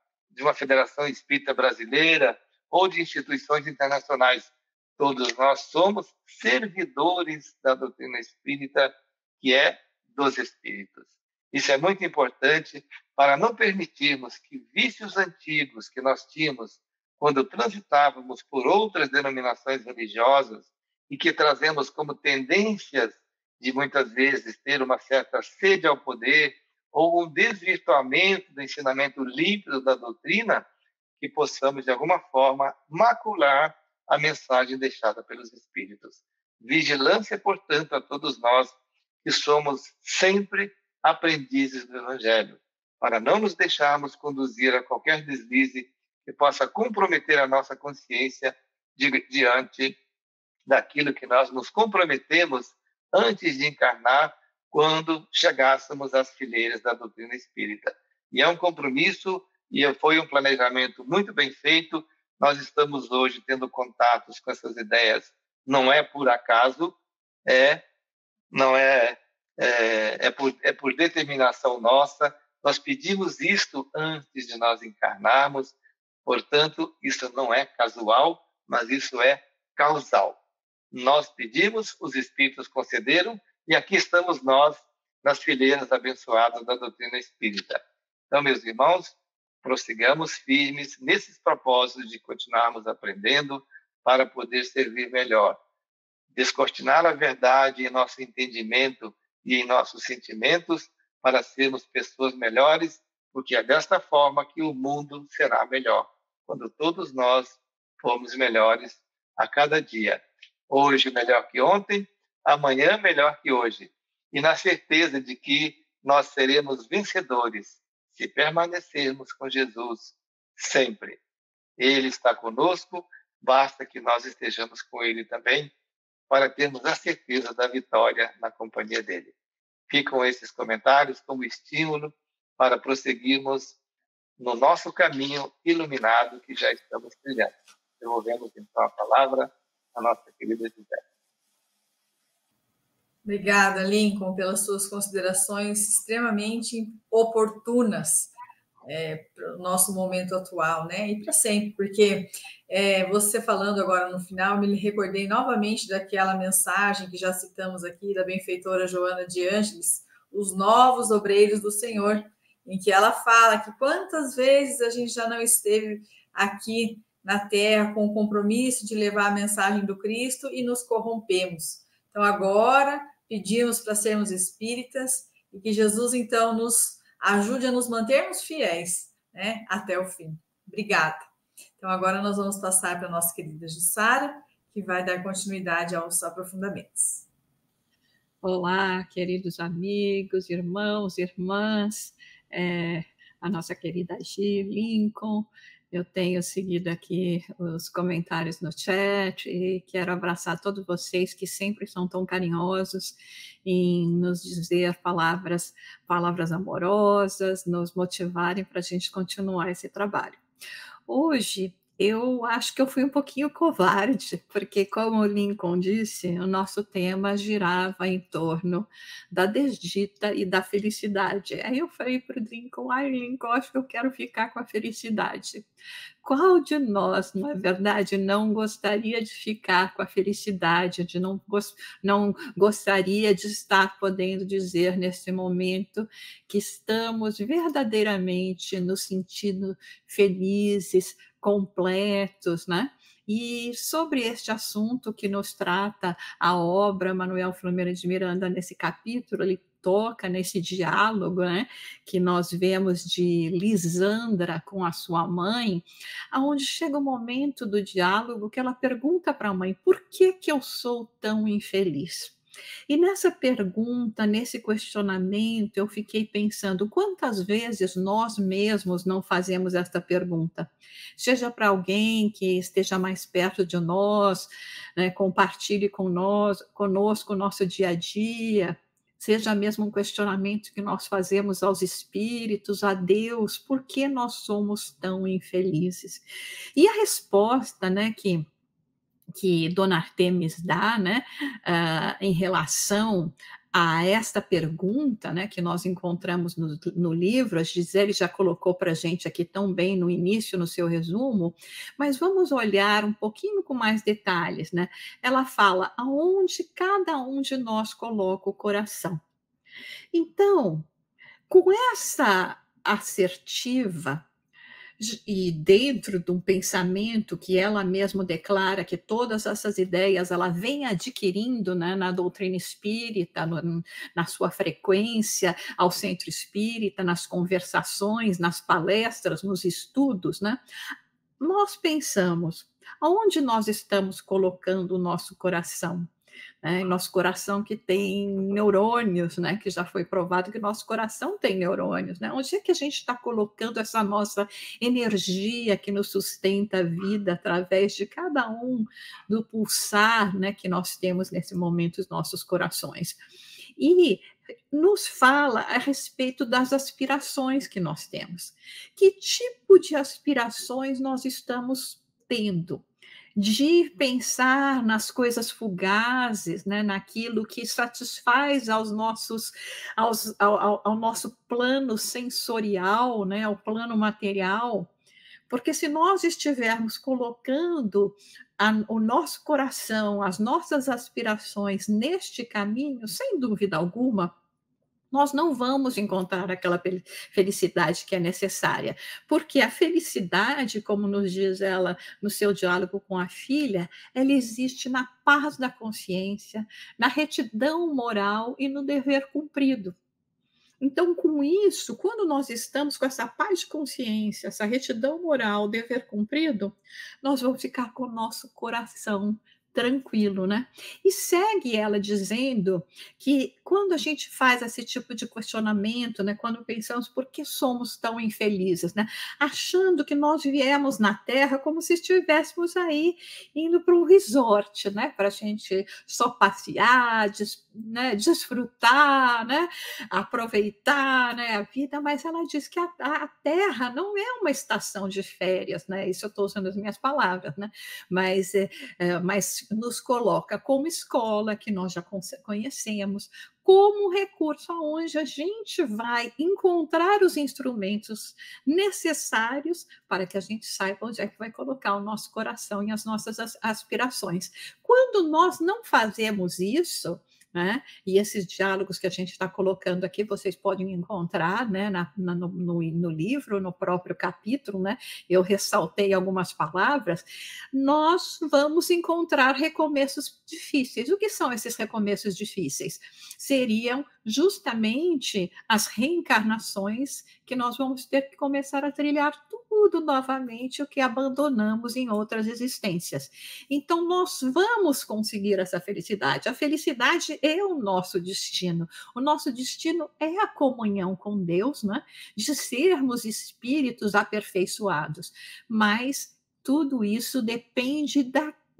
federação espírita brasileira, ou de instituições internacionais. Todos nós somos servidores da doutrina espírita, que é dos espíritos. Isso é muito importante para não permitirmos que vícios antigos que nós tínhamos quando transitávamos por outras denominações religiosas e que trazemos como tendências de muitas vezes ter uma certa sede ao poder ou um desvirtuamento do ensinamento límpido da doutrina, que possamos de alguma forma macular a mensagem deixada pelos espíritos. Vigilância, portanto, a todos nós que somos sempre aprendizes do Evangelho, para não nos deixarmos conduzir a qualquer deslize que possa comprometer a nossa consciência diante daquilo que nós nos comprometemos antes de encarnar, quando chegássemos às fileiras da doutrina espírita. E é um compromisso e foi um planejamento muito bem feito. Nós estamos hoje tendo contatos com essas ideias, não é por acaso, não é por determinação nossa. Nós pedimos isto antes de nós encarnarmos, portanto, isso não é casual, mas isso é causal. Nós pedimos, os espíritos concederam, e aqui estamos nós, nas fileiras abençoadas da doutrina espírita. Então, meus irmãos, prossigamos firmes nesses propósitos de continuarmos aprendendo para poder servir melhor. Descortinar a verdade em nosso entendimento e em nossos sentimentos para sermos pessoas melhores, porque é desta forma que o mundo será melhor, quando todos nós formos melhores a cada dia. Hoje melhor que ontem, amanhã melhor que hoje. E na certeza de que nós seremos vencedores se permanecermos com Jesus sempre. Ele está conosco, basta que nós estejamos com ele também, para termos a certeza da vitória na companhia dele. Ficam esses comentários como estímulo para prosseguirmos no nosso caminho iluminado que já estamos trilhando. Devolvemos então a palavra à nossa querida Gisele. Obrigada, Lincoln, pelas suas considerações extremamente oportunas para o nosso momento atual, né? E para sempre, porque você falando agora no final, me recordei novamente daquela mensagem que já citamos aqui, da benfeitora Joana de Ângeles, Os Novos Obreiros do Senhor, em que ela fala que quantas vezes a gente já não esteve aqui na Terra com o compromisso de levar a mensagem do Cristo e nos corrompemos. Então, agora, pedimos para sermos espíritas e que Jesus, então, nos ajude a nos mantermos fiéis, né, até o fim. Obrigada. Então, agora nós vamos passar para a nossa querida Jussara, que vai dar continuidade aos aprofundamentos. Olá, queridos amigos, irmãos, irmãs, a nossa querida Gi, Lincoln, Eu tenho seguido aqui os comentários no chat e quero abraçar todos vocês que sempre são tão carinhosos em nos dizer palavras amorosas, nos motivarem para a gente continuar esse trabalho. Hoje, eu acho que eu fui um pouquinho covarde, porque, como o Lincoln disse, o nosso tema girava em torno da desdita e da felicidade. Aí eu falei para o Lincoln: ai, Lincoln, acho que eu quero ficar com a felicidade. Qual de nós, não é verdade, não gostaria de ficar com a felicidade, não gostaria de estar podendo dizer nesse momento que estamos verdadeiramente nos sentindo felizes, completos, né? E sobre este assunto que nos trata a obra Manuel Filomeno de Miranda nesse capítulo, ele toca nesse diálogo, né, que nós vemos de Lisandra com a sua mãe, aonde chega o momento do diálogo que ela pergunta para a mãe: por que eu sou tão infeliz? E nessa pergunta, nesse questionamento, eu fiquei pensando quantas vezes nós mesmos não fazemos esta pergunta, seja para alguém que esteja mais perto de nós, né, compartilhe conosco o nosso dia a dia, seja mesmo um questionamento que nós fazemos aos espíritos, a Deus, por que nós somos tão infelizes? E a resposta, né, que Dona Artemis dá, né, em relação a esta pergunta, né, que nós encontramos no livro, a Gisele já colocou para a gente aqui tão bem no início, no seu resumo, mas vamos olhar um pouquinho com mais detalhes, né? Ela fala aonde cada um de nós coloca o coração. Então, com essa assertiva, e dentro de um pensamento que ela mesma declara que todas essas ideias ela vem adquirindo, né, na doutrina espírita, na sua frequência ao centro espírita, nas conversações, nas palestras, nos estudos, né, nós pensamos, aonde nós estamos colocando o nosso coração? Né? Nosso coração que tem neurônios, né? Que já foi provado que nosso coração tem neurônios, né? Onde é que a gente está colocando essa nossa energia que nos sustenta a vida através de cada um do pulsar, né? Que nós temos nesse momento os nossos corações. E nos fala a respeito das aspirações que nós temos. Que tipo de aspirações nós estamos tendo? De pensar nas coisas fugazes, né, naquilo que satisfaz ao nosso plano sensorial, né, ao plano material, porque se nós estivermos colocando o nosso coração, as nossas aspirações neste caminho, sem dúvida alguma, nós não vamos encontrar aquela felicidade que é necessária, porque a felicidade, como nos diz ela no seu diálogo com a filha, ela existe na paz da consciência, na retidão moral e no dever cumprido. Então, com isso, quando nós estamos com essa paz de consciência, essa retidão moral, dever cumprido, nós vamos ficar com o nosso coração tranquilo, né? E segue ela dizendo que quando a gente faz esse tipo de questionamento, né, quando pensamos por que somos tão infelizes, né, achando que nós viemos na Terra como se estivéssemos aí indo para um resort, né, para a gente só passear, né, desfrutar, né, aproveitar, né, a vida, mas ela diz que a Terra não é uma estação de férias, né? Isso eu estou usando as minhas palavras, né? Mas nos coloca como escola, que nós já conhecemos, como recurso aonde a gente vai encontrar os instrumentos necessários para que a gente saiba onde é que vai colocar o nosso coração e as nossas aspirações. Quando nós não fazemos isso, né? E esses diálogos que a gente está colocando aqui, vocês podem encontrar, né, no livro, no próprio capítulo, né? Eu ressaltei algumas palavras. Nós vamos encontrar recomeços difíceis. O que são esses recomeços difíceis? Seriam justamente as reencarnações que nós vamos ter que começar a trilhar tudo tudo novamente o que abandonamos em outras existências. Então, nós vamos conseguir essa felicidade. A felicidade é o nosso destino. O nosso destino é a comunhão com Deus, né? De sermos espíritos aperfeiçoados. Mas tudo isso depende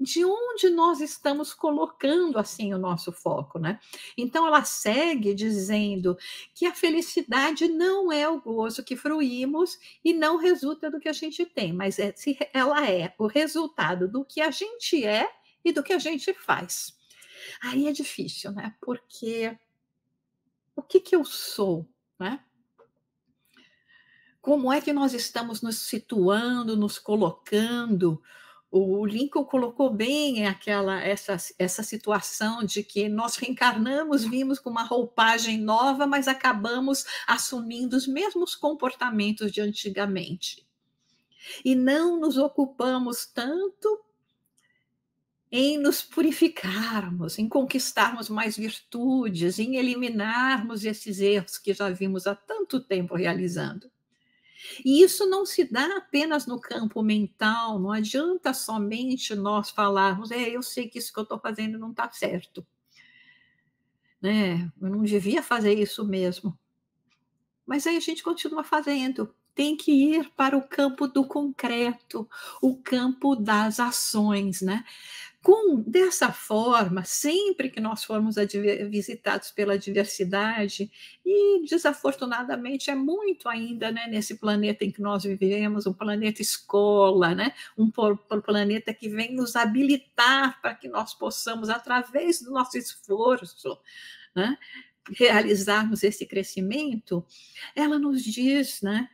de onde nós estamos colocando assim o nosso foco, né? Então ela segue dizendo que a felicidade não é o gozo que fruímos e não resulta do que a gente tem, mas ela é o resultado do que a gente é e do que a gente faz. Aí é difícil, né? Porque o que eu sou, né? Como é que nós estamos nos situando, nos colocando? O Lincoln colocou bem essa situação de que nós reencarnamos, vimos com uma roupagem nova, mas acabamos assumindo os mesmos comportamentos de antigamente. E não nos ocupamos tanto em nos purificarmos, em conquistarmos mais virtudes, em eliminarmos esses erros que já vimos há tanto tempo realizando. E isso não se dá apenas no campo mental, não adianta somente nós falarmos, eu sei que isso que eu estou fazendo não está certo, né? Eu não devia fazer isso mesmo. Mas aí a gente continua fazendo. Tem que ir para o campo do concreto, o campo das ações, né? Dessa forma, sempre que nós formos visitados pela diversidade, e desafortunadamente é muito ainda, né, nesse planeta em que nós vivemos, um planeta escola, né, um planeta que vem nos habilitar para que nós possamos, através do nosso esforço, né, realizarmos esse crescimento, ela nos diz, né,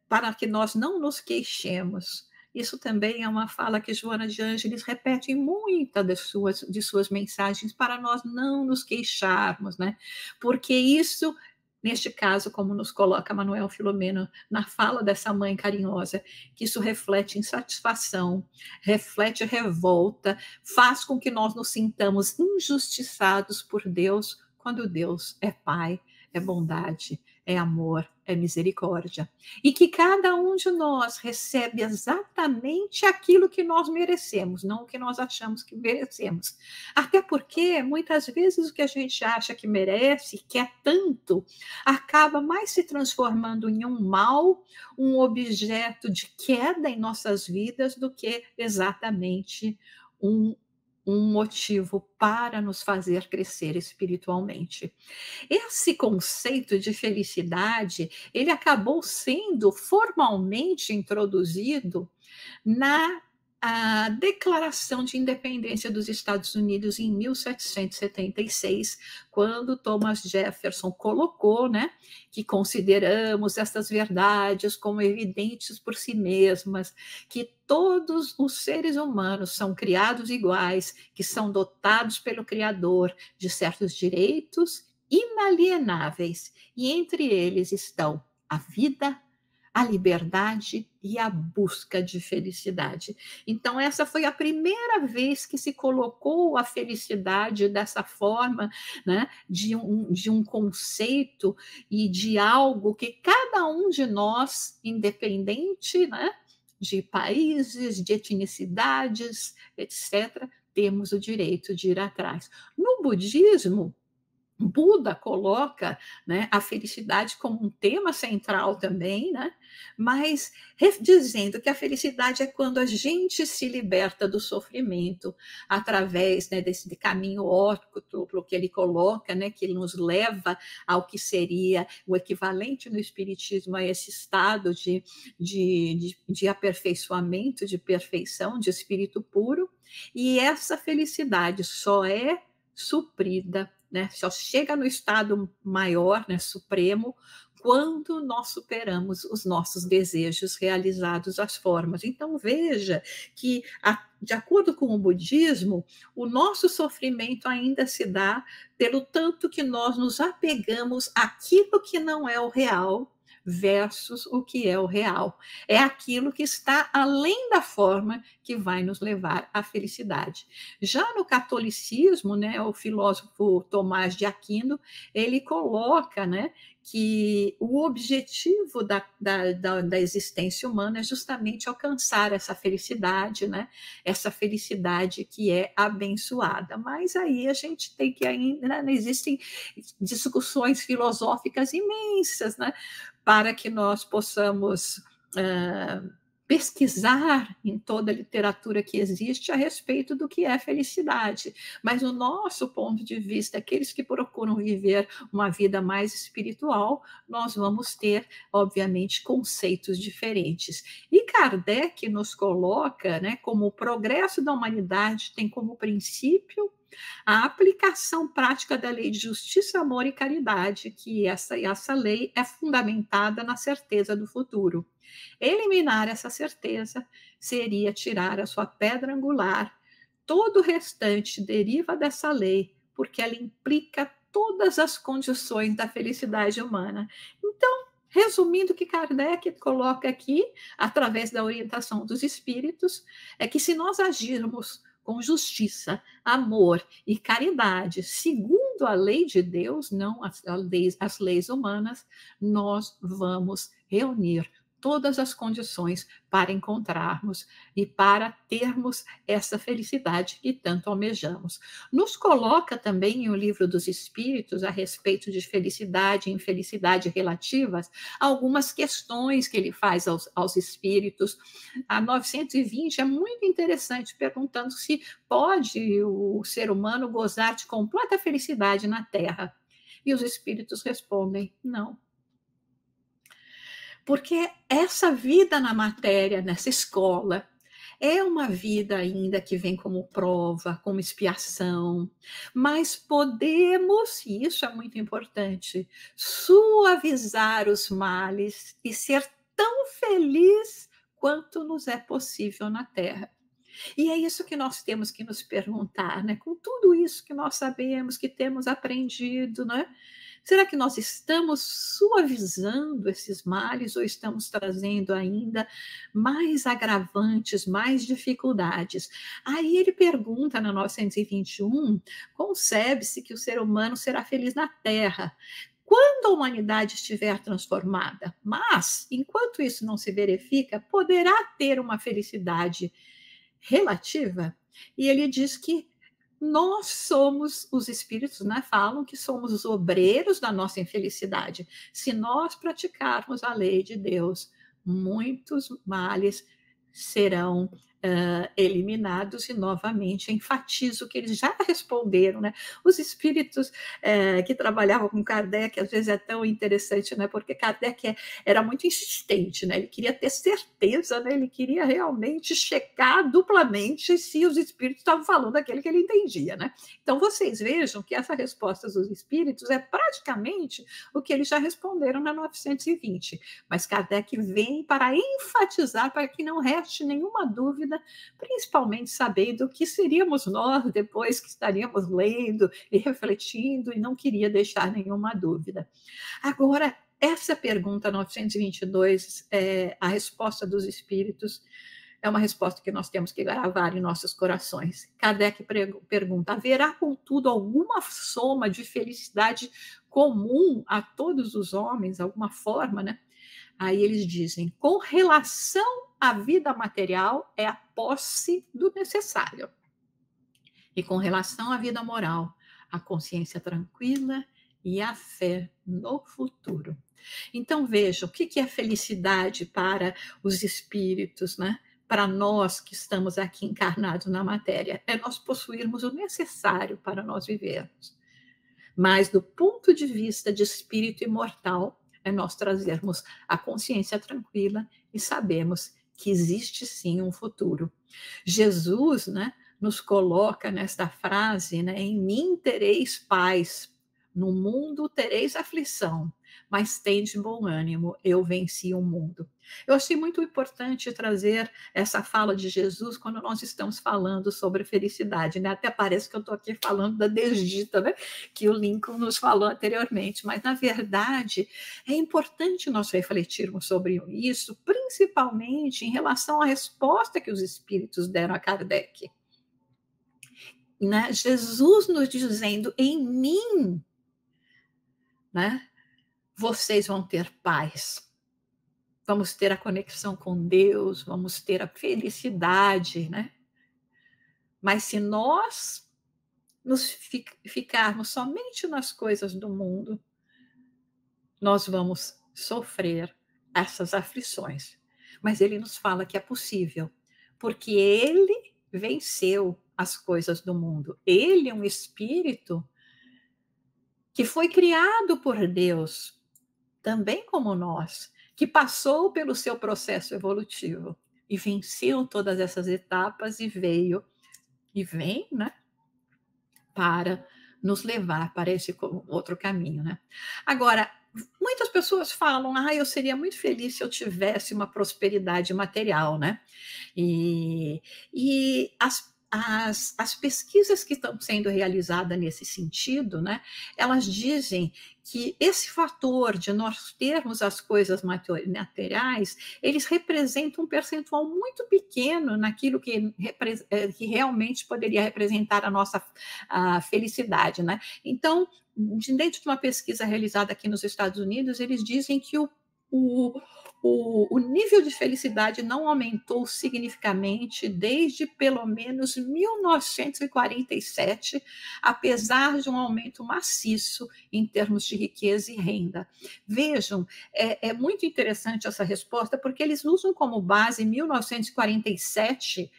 para que nós não nos queixemos. Isso também é uma fala que Joana de Ângeles repete em muitas de suas mensagens, para nós não nos queixarmos, né? Porque isso, neste caso, como nos coloca Manuel Filomeno na fala dessa mãe carinhosa, que isso reflete insatisfação, reflete revolta, faz com que nós nos sintamos injustiçados por Deus, quando Deus é Pai, é bondade, é amor, é misericórdia. E que cada um de nós recebe exatamente aquilo que nós merecemos, não o que nós achamos que merecemos. Até porque, muitas vezes, o que a gente acha que merece, que é tanto, acaba mais se transformando em um mal, um objeto de queda em nossas vidas, do que exatamente um motivo para nos fazer crescer espiritualmente. Esse conceito de felicidade, ele acabou sendo formalmente introduzido na Declaração de Independência dos Estados Unidos em 1776, quando Thomas Jefferson colocou, né, que consideramos essas verdades como evidentes por si mesmas, que todos os seres humanos são criados iguais, que são dotados pelo Criador de certos direitos inalienáveis, e entre eles estão a vida, a liberdade e a busca de felicidade. Então, essa foi a primeira vez que se colocou a felicidade dessa forma, né, de um conceito e de algo que cada um de nós, independente, né, de países, de etnicidades, etc., temos o direito de ir atrás. No budismo, Buda coloca, né, a felicidade como um tema central também, né, mas dizendo que a felicidade é quando a gente se liberta do sofrimento através, né, desse caminho óptuplo que ele coloca, né, que nos leva ao que seria o equivalente no Espiritismo a esse estado de aperfeiçoamento, de perfeição, de espírito puro, e essa felicidade só é suprida, né, só chega no estado maior, né, supremo, quando nós superamos os nossos desejos realizados às formas. Então, veja que, de acordo com o budismo, o nosso sofrimento ainda se dá pelo tanto que nós nos apegamos àquilo que não é o real, versus o que é o real. É aquilo que está além da forma que vai nos levar à felicidade. Já no catolicismo, né, o filósofo Tomás de Aquino, ele coloca, né, que o objetivo da existência humana é justamente alcançar essa felicidade, né? Essa felicidade que é abençoada. Mas aí a gente tem que ainda, né, existem discussões filosóficas imensas, né? Para que nós possamos pesquisar em toda a literatura que existe a respeito do que é felicidade. Mas, no nosso ponto de vista, aqueles que procuram viver uma vida mais espiritual, nós vamos ter, obviamente, conceitos diferentes. E Kardec nos coloca, né, como o progresso da humanidade tem como princípio a aplicação prática da lei de justiça, amor e caridade, que essa lei é fundamentada na certeza do futuro. Eliminar essa certeza seria tirar a sua pedra angular. Todo o restante deriva dessa lei, porque ela implica todas as condições da felicidade humana. Então, resumindo o que Kardec coloca aqui, através da orientação dos espíritos, é que se nós agirmos com justiça, amor e caridade, segundo a lei de Deus, não as leis humanas, nós vamos reunir todas as condições para encontrarmos e para termos essa felicidade que tanto almejamos. Nos coloca também em O Livro dos Espíritos, a respeito de felicidade e infelicidade relativas, algumas questões que ele faz aos espíritos. A 920 é muito interessante, perguntando se pode o ser humano gozar de completa felicidade na Terra. E os espíritos respondem: não. Porque essa vida na matéria, nessa escola, é uma vida ainda que vem como prova, como expiação, mas podemos, e isso é muito importante, suavizar os males e ser tão feliz quanto nos é possível na Terra. E é isso que nós temos que nos perguntar, né? Com tudo isso que nós sabemos, que temos aprendido, né? Será que nós estamos suavizando esses males ou estamos trazendo ainda mais agravantes, mais dificuldades? Aí ele pergunta na 921, concebe-se que o ser humano será feliz na Terra quando a humanidade estiver transformada, mas, enquanto isso não se verifica, poderá ter uma felicidade relativa? E ele diz que nós somos, os espíritos, né, falam que somos os obreiros da nossa infelicidade. Se nós praticarmos a lei de Deus, muitos males serão eliminados, e novamente enfatizo que eles já responderam, né? Os espíritos que trabalhavam com Kardec, às vezes é tão interessante, né? Porque Kardec era muito insistente, né? Ele queria ter certeza, né? Ele queria realmente checar duplamente se os espíritos estavam falando aquele que ele entendia, né? Então vocês vejam que essa resposta dos espíritos é praticamente o que eles já responderam na 920, mas Kardec vem para enfatizar, para que não reste nenhuma dúvida, principalmente sabendo o que seríamos nós depois que estaríamos lendo e refletindo, e não queria deixar nenhuma dúvida. Agora, essa pergunta 922, a resposta dos espíritos, é uma resposta que nós temos que gravar em nossos corações. Kardec pergunta: haverá, contudo, alguma soma de felicidade comum a todos os homens, alguma forma, né? Aí eles dizem: com relação à vida material, é a posse do necessário. E com relação à vida moral, a consciência tranquila e a fé no futuro. Então, vejam, o que é felicidade para os espíritos, né? Para nós que estamos aqui encarnados na matéria, é nós possuirmos o necessário para nós vivermos. Mas, do ponto de vista de espírito imortal, é nós trazermos a consciência tranquila e sabemos que existe sim um futuro. Jesus, né, nos coloca nesta frase, né, em mim tereis paz, no mundo tereis aflição, mas tende bom ânimo, eu venci o mundo. Eu achei muito importante trazer essa fala de Jesus quando nós estamos falando sobre felicidade, né? Até parece que eu estou aqui falando da Desdita, né? Que o Lincoln nos falou anteriormente, mas na verdade é importante nós refletirmos sobre isso, principalmente em relação à resposta que os espíritos deram a Kardec. Né? Jesus nos dizendo, em mim, né, vocês vão ter paz, vamos ter a conexão com Deus, vamos ter a felicidade, né? Mas se nós nos ficarmos somente nas coisas do mundo, nós vamos sofrer essas aflições. Mas ele nos fala que é possível, porque ele venceu as coisas do mundo. Ele é um espírito que foi criado por Deus, também como nós, que passou pelo seu processo evolutivo e venceu todas essas etapas e veio e vem, né, para nos levar para esse outro caminho, né? Agora, muitas pessoas falam, eu seria muito feliz se eu tivesse uma prosperidade material, né? E as pesquisas que estão sendo realizadas nesse sentido, né, elas dizem que esse fator de nós termos as coisas materiais, eles representam um percentual muito pequeno naquilo que realmente poderia representar a nossa felicidade, né? Então, dentro de uma pesquisa realizada aqui nos Estados Unidos, eles dizem que o nível de felicidade não aumentou significativamente desde pelo menos 1947, apesar de um aumento maciço em termos de riqueza e renda. Vejam, é muito interessante essa resposta, porque eles usam como base 1947,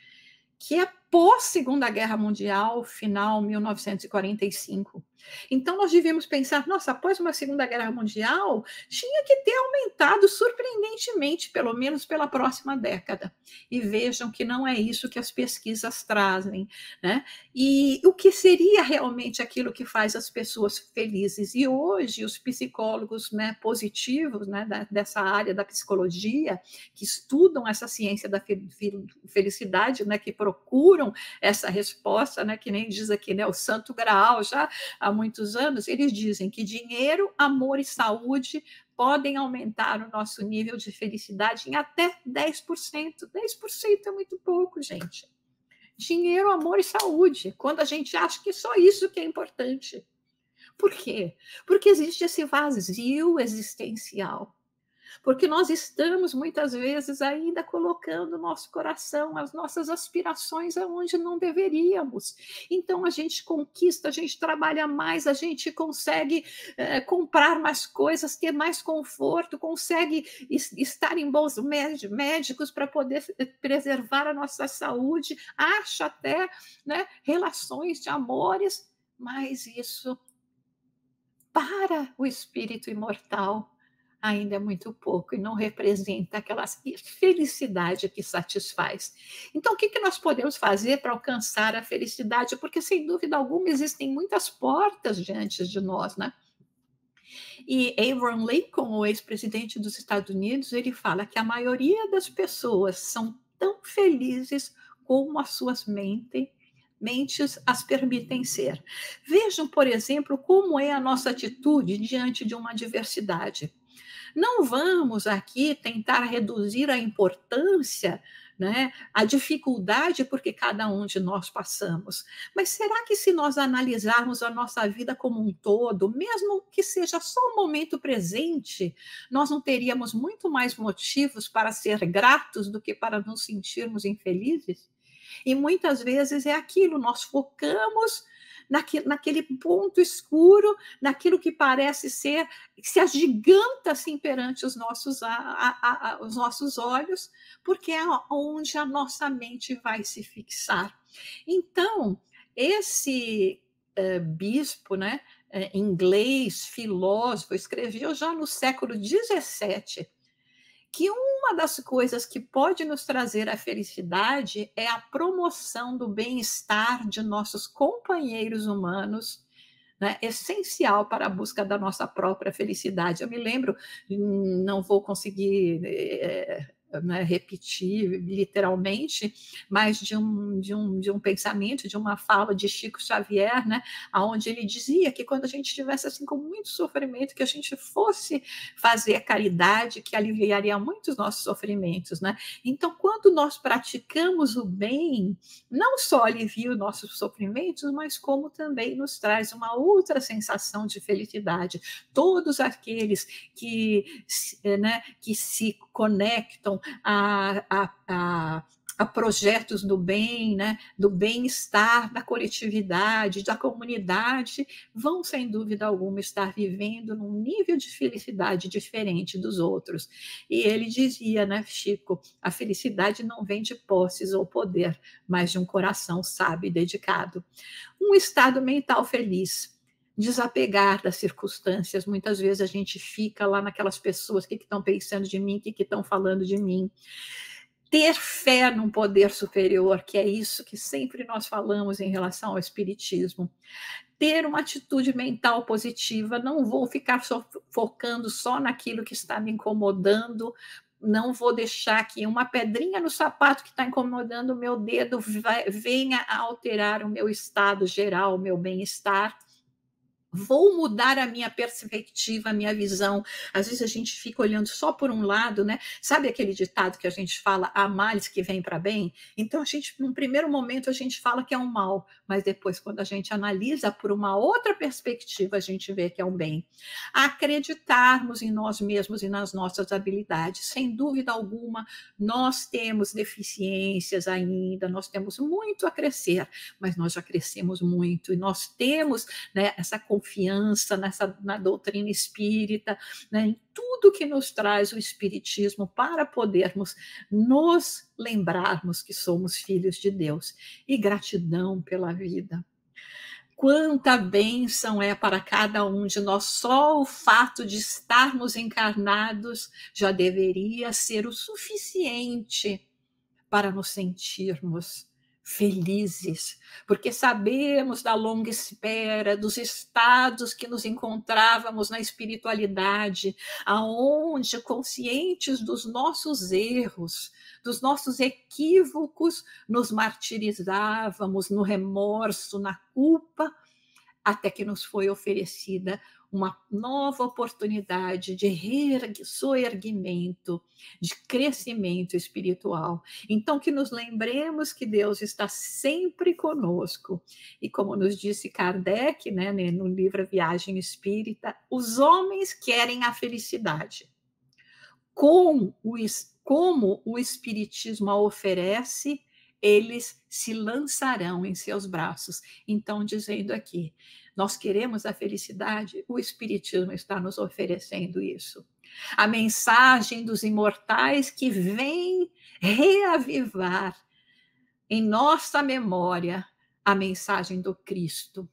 que é pós-Segunda Guerra Mundial, final 1945. Então, nós devíamos pensar, nossa, após uma Segunda Guerra Mundial, tinha que ter aumentado surpreendentemente, pelo menos pela próxima década. E vejam que não é isso que as pesquisas trazem, né? E o que seria realmente aquilo que faz as pessoas felizes? E hoje, os psicólogos, né, positivos, né, dessa área da psicologia, que estudam essa ciência da felicidade, né, que procuram essa resposta, né, que nem diz aqui, né, o Santo Graal, já há muitos anos, eles dizem que dinheiro, amor e saúde podem aumentar o nosso nível de felicidade em até 10%. 10% é muito pouco, gente. Dinheiro, amor e saúde, quando a gente acha que só isso que é importante. Por quê? Porque existe esse vazio existencial. Porque nós estamos, muitas vezes, ainda colocando o nosso coração, as nossas aspirações aonde não deveríamos. Então, a gente conquista, a gente trabalha mais, a gente consegue comprar mais coisas, ter mais conforto, consegue estar em bons médicos para poder preservar a nossa saúde, acha até, né, relações de amores, mas isso, para o espírito imortal, ainda é muito pouco e não representa aquela felicidade que satisfaz. Então, o que nós podemos fazer para alcançar a felicidade? Porque, sem dúvida alguma, existem muitas portas diante de nós, né? E Abraham Lincoln, o ex-presidente dos Estados Unidos, ele fala que a maioria das pessoas são tão felizes como as suas mentes as permitem ser. Vejam, por exemplo, como é a nossa atitude diante de uma adversidade. Não vamos aqui tentar reduzir a importância, né, a dificuldade porque cada um de nós passamos. Mas será que se nós analisarmos a nossa vida como um todo, mesmo que seja só o momento presente, nós não teríamos muito mais motivos para ser gratos do que para nos sentirmos infelizes? E muitas vezes é aquilo, nós focamos naquele ponto escuro, naquilo que parece ser, que se agiganta assim perante os nossos olhos, porque é onde a nossa mente vai se fixar. Então, esse bispo, né, inglês, filósofo, escreveu já no século XVII, que uma das coisas que pode nos trazer a felicidade é a promoção do bem-estar de nossos companheiros humanos, né, essencial para a busca da nossa própria felicidade. Eu me lembro, não vou conseguir né, repetir literalmente, mas de um pensamento, de uma fala de Chico Xavier, né, onde ele dizia que quando a gente estivesse assim, com muito sofrimento, que a gente fosse fazer caridade, que aliviaria muitos nossos sofrimentos. Né? Então, quando nós praticamos o bem, não só alivia os nossos sofrimentos, mas como também nos traz uma outra sensação de felicidade. Todos aqueles que, né, que se conectam a projetos do bem, né, do bem-estar, da coletividade, da comunidade, vão, sem dúvida alguma, estar vivendo num nível de felicidade diferente dos outros. E ele dizia, né, Chico, a felicidade não vem de posses ou poder, mas de um coração sábio e dedicado. Um estado mental feliz, desapegar das circunstâncias. Muitas vezes a gente fica lá naquelas pessoas, o que estão pensando de mim, o que estão falando de mim. Ter fé num poder superior, que é isso que sempre nós falamos em relação ao espiritismo. Ter uma atitude mental positiva, não vou ficar focando só naquilo que está me incomodando, não vou deixar que uma pedrinha no sapato que está incomodando o meu dedo venha a alterar o meu estado geral, o meu bem-estar. Vou mudar a minha perspectiva, a minha visão. Às vezes a gente fica olhando só por um lado, né? Sabe aquele ditado que a gente fala, há males que vêm para bem? Então, num primeiro momento, a gente fala que é um mal, mas depois, quando a gente analisa por uma outra perspectiva, a gente vê que é um bem. Acreditarmos em nós mesmos e nas nossas habilidades. Sem dúvida alguma, nós temos deficiências ainda, nós temos muito a crescer, mas nós já crescemos muito, e nós temos, né, essa confiança na doutrina espírita, né, em tudo que nos traz o espiritismo, para podermos nos lembrarmos que somos filhos de Deus. E gratidão pela vida. Quanta bênção é para cada um de nós. Só o fato de estarmos encarnados já deveria ser o suficiente para nos sentirmos felizes, porque sabemos da longa espera, dos estados que nos encontrávamos na espiritualidade, aonde, conscientes dos nossos erros, dos nossos equívocos, nos martirizávamos no remorso, na culpa, até que nos foi oferecida uma nova oportunidade de soerguimento, de crescimento espiritual. Então, que nos lembremos que Deus está sempre conosco. E como nos disse Kardec, né, no livro A Viagem Espírita, os homens querem a felicidade. Como o Espiritismo a oferece, eles se lançarão em seus braços. Então, dizendo aqui, nós queremos a felicidade, o Espiritismo está nos oferecendo isso. A mensagem dos imortais que vem reavivar em nossa memória a mensagem do Cristo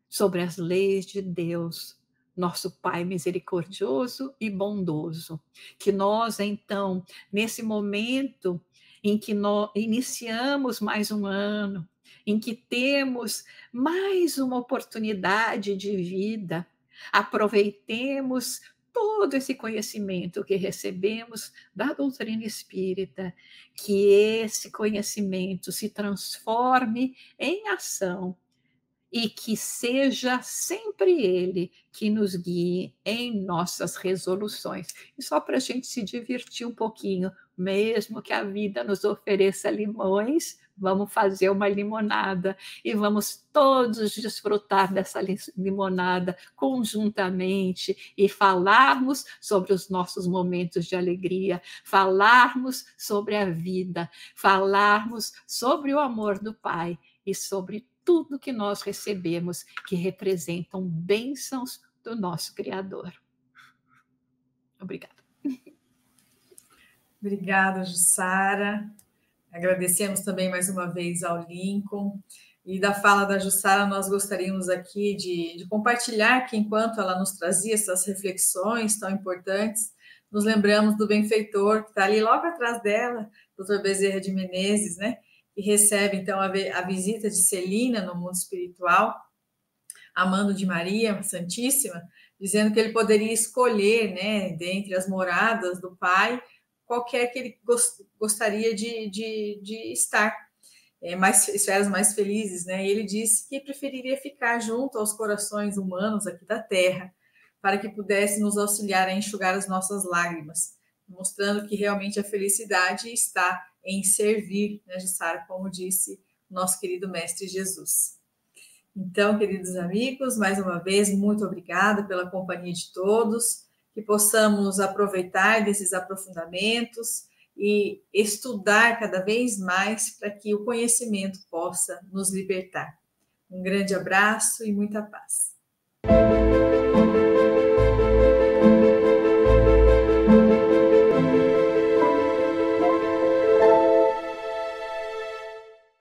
sobre as leis de Deus, nosso Pai misericordioso e bondoso. Que nós, então, nesse momento em que nós iniciamos mais um ano, em que temos mais uma oportunidade de vida, aproveitemos todo esse conhecimento que recebemos da doutrina espírita, que esse conhecimento se transforme em ação e que seja sempre ele que nos guie em nossas resoluções. E só para a gente se divertir um pouquinho, mesmo que a vida nos ofereça limões, vamos fazer uma limonada e vamos todos desfrutar dessa limonada conjuntamente e falarmos sobre os nossos momentos de alegria, falarmos sobre a vida, falarmos sobre o amor do Pai e sobre tudo que nós recebemos, que representam bênçãos do nosso Criador. Obrigada. Obrigada, Jussara. Agradecemos também mais uma vez ao Lincoln. E da fala da Jussara, nós gostaríamos aqui de compartilhar que, enquanto ela nos trazia essas reflexões tão importantes, nos lembramos do benfeitor que está ali logo atrás dela, Dr. Bezerra de Menezes, né? E recebe, então, a visita de Celina no mundo espiritual, amando de Maria Santíssima, dizendo que ele poderia escolher, né, dentre as moradas do Pai, qualquer que ele gostaria de estar, esferas mais felizes, né? E ele disse que preferiria ficar junto aos corações humanos aqui da Terra, para que pudesse nos auxiliar a enxugar as nossas lágrimas, mostrando que realmente a felicidade está em servir, né, Jussara, como disse o nosso querido Mestre Jesus. Então, queridos amigos, mais uma vez, muito obrigada pela companhia de todos, que possamos aproveitar desses aprofundamentos e estudar cada vez mais para que o conhecimento possa nos libertar. Um grande abraço e muita paz.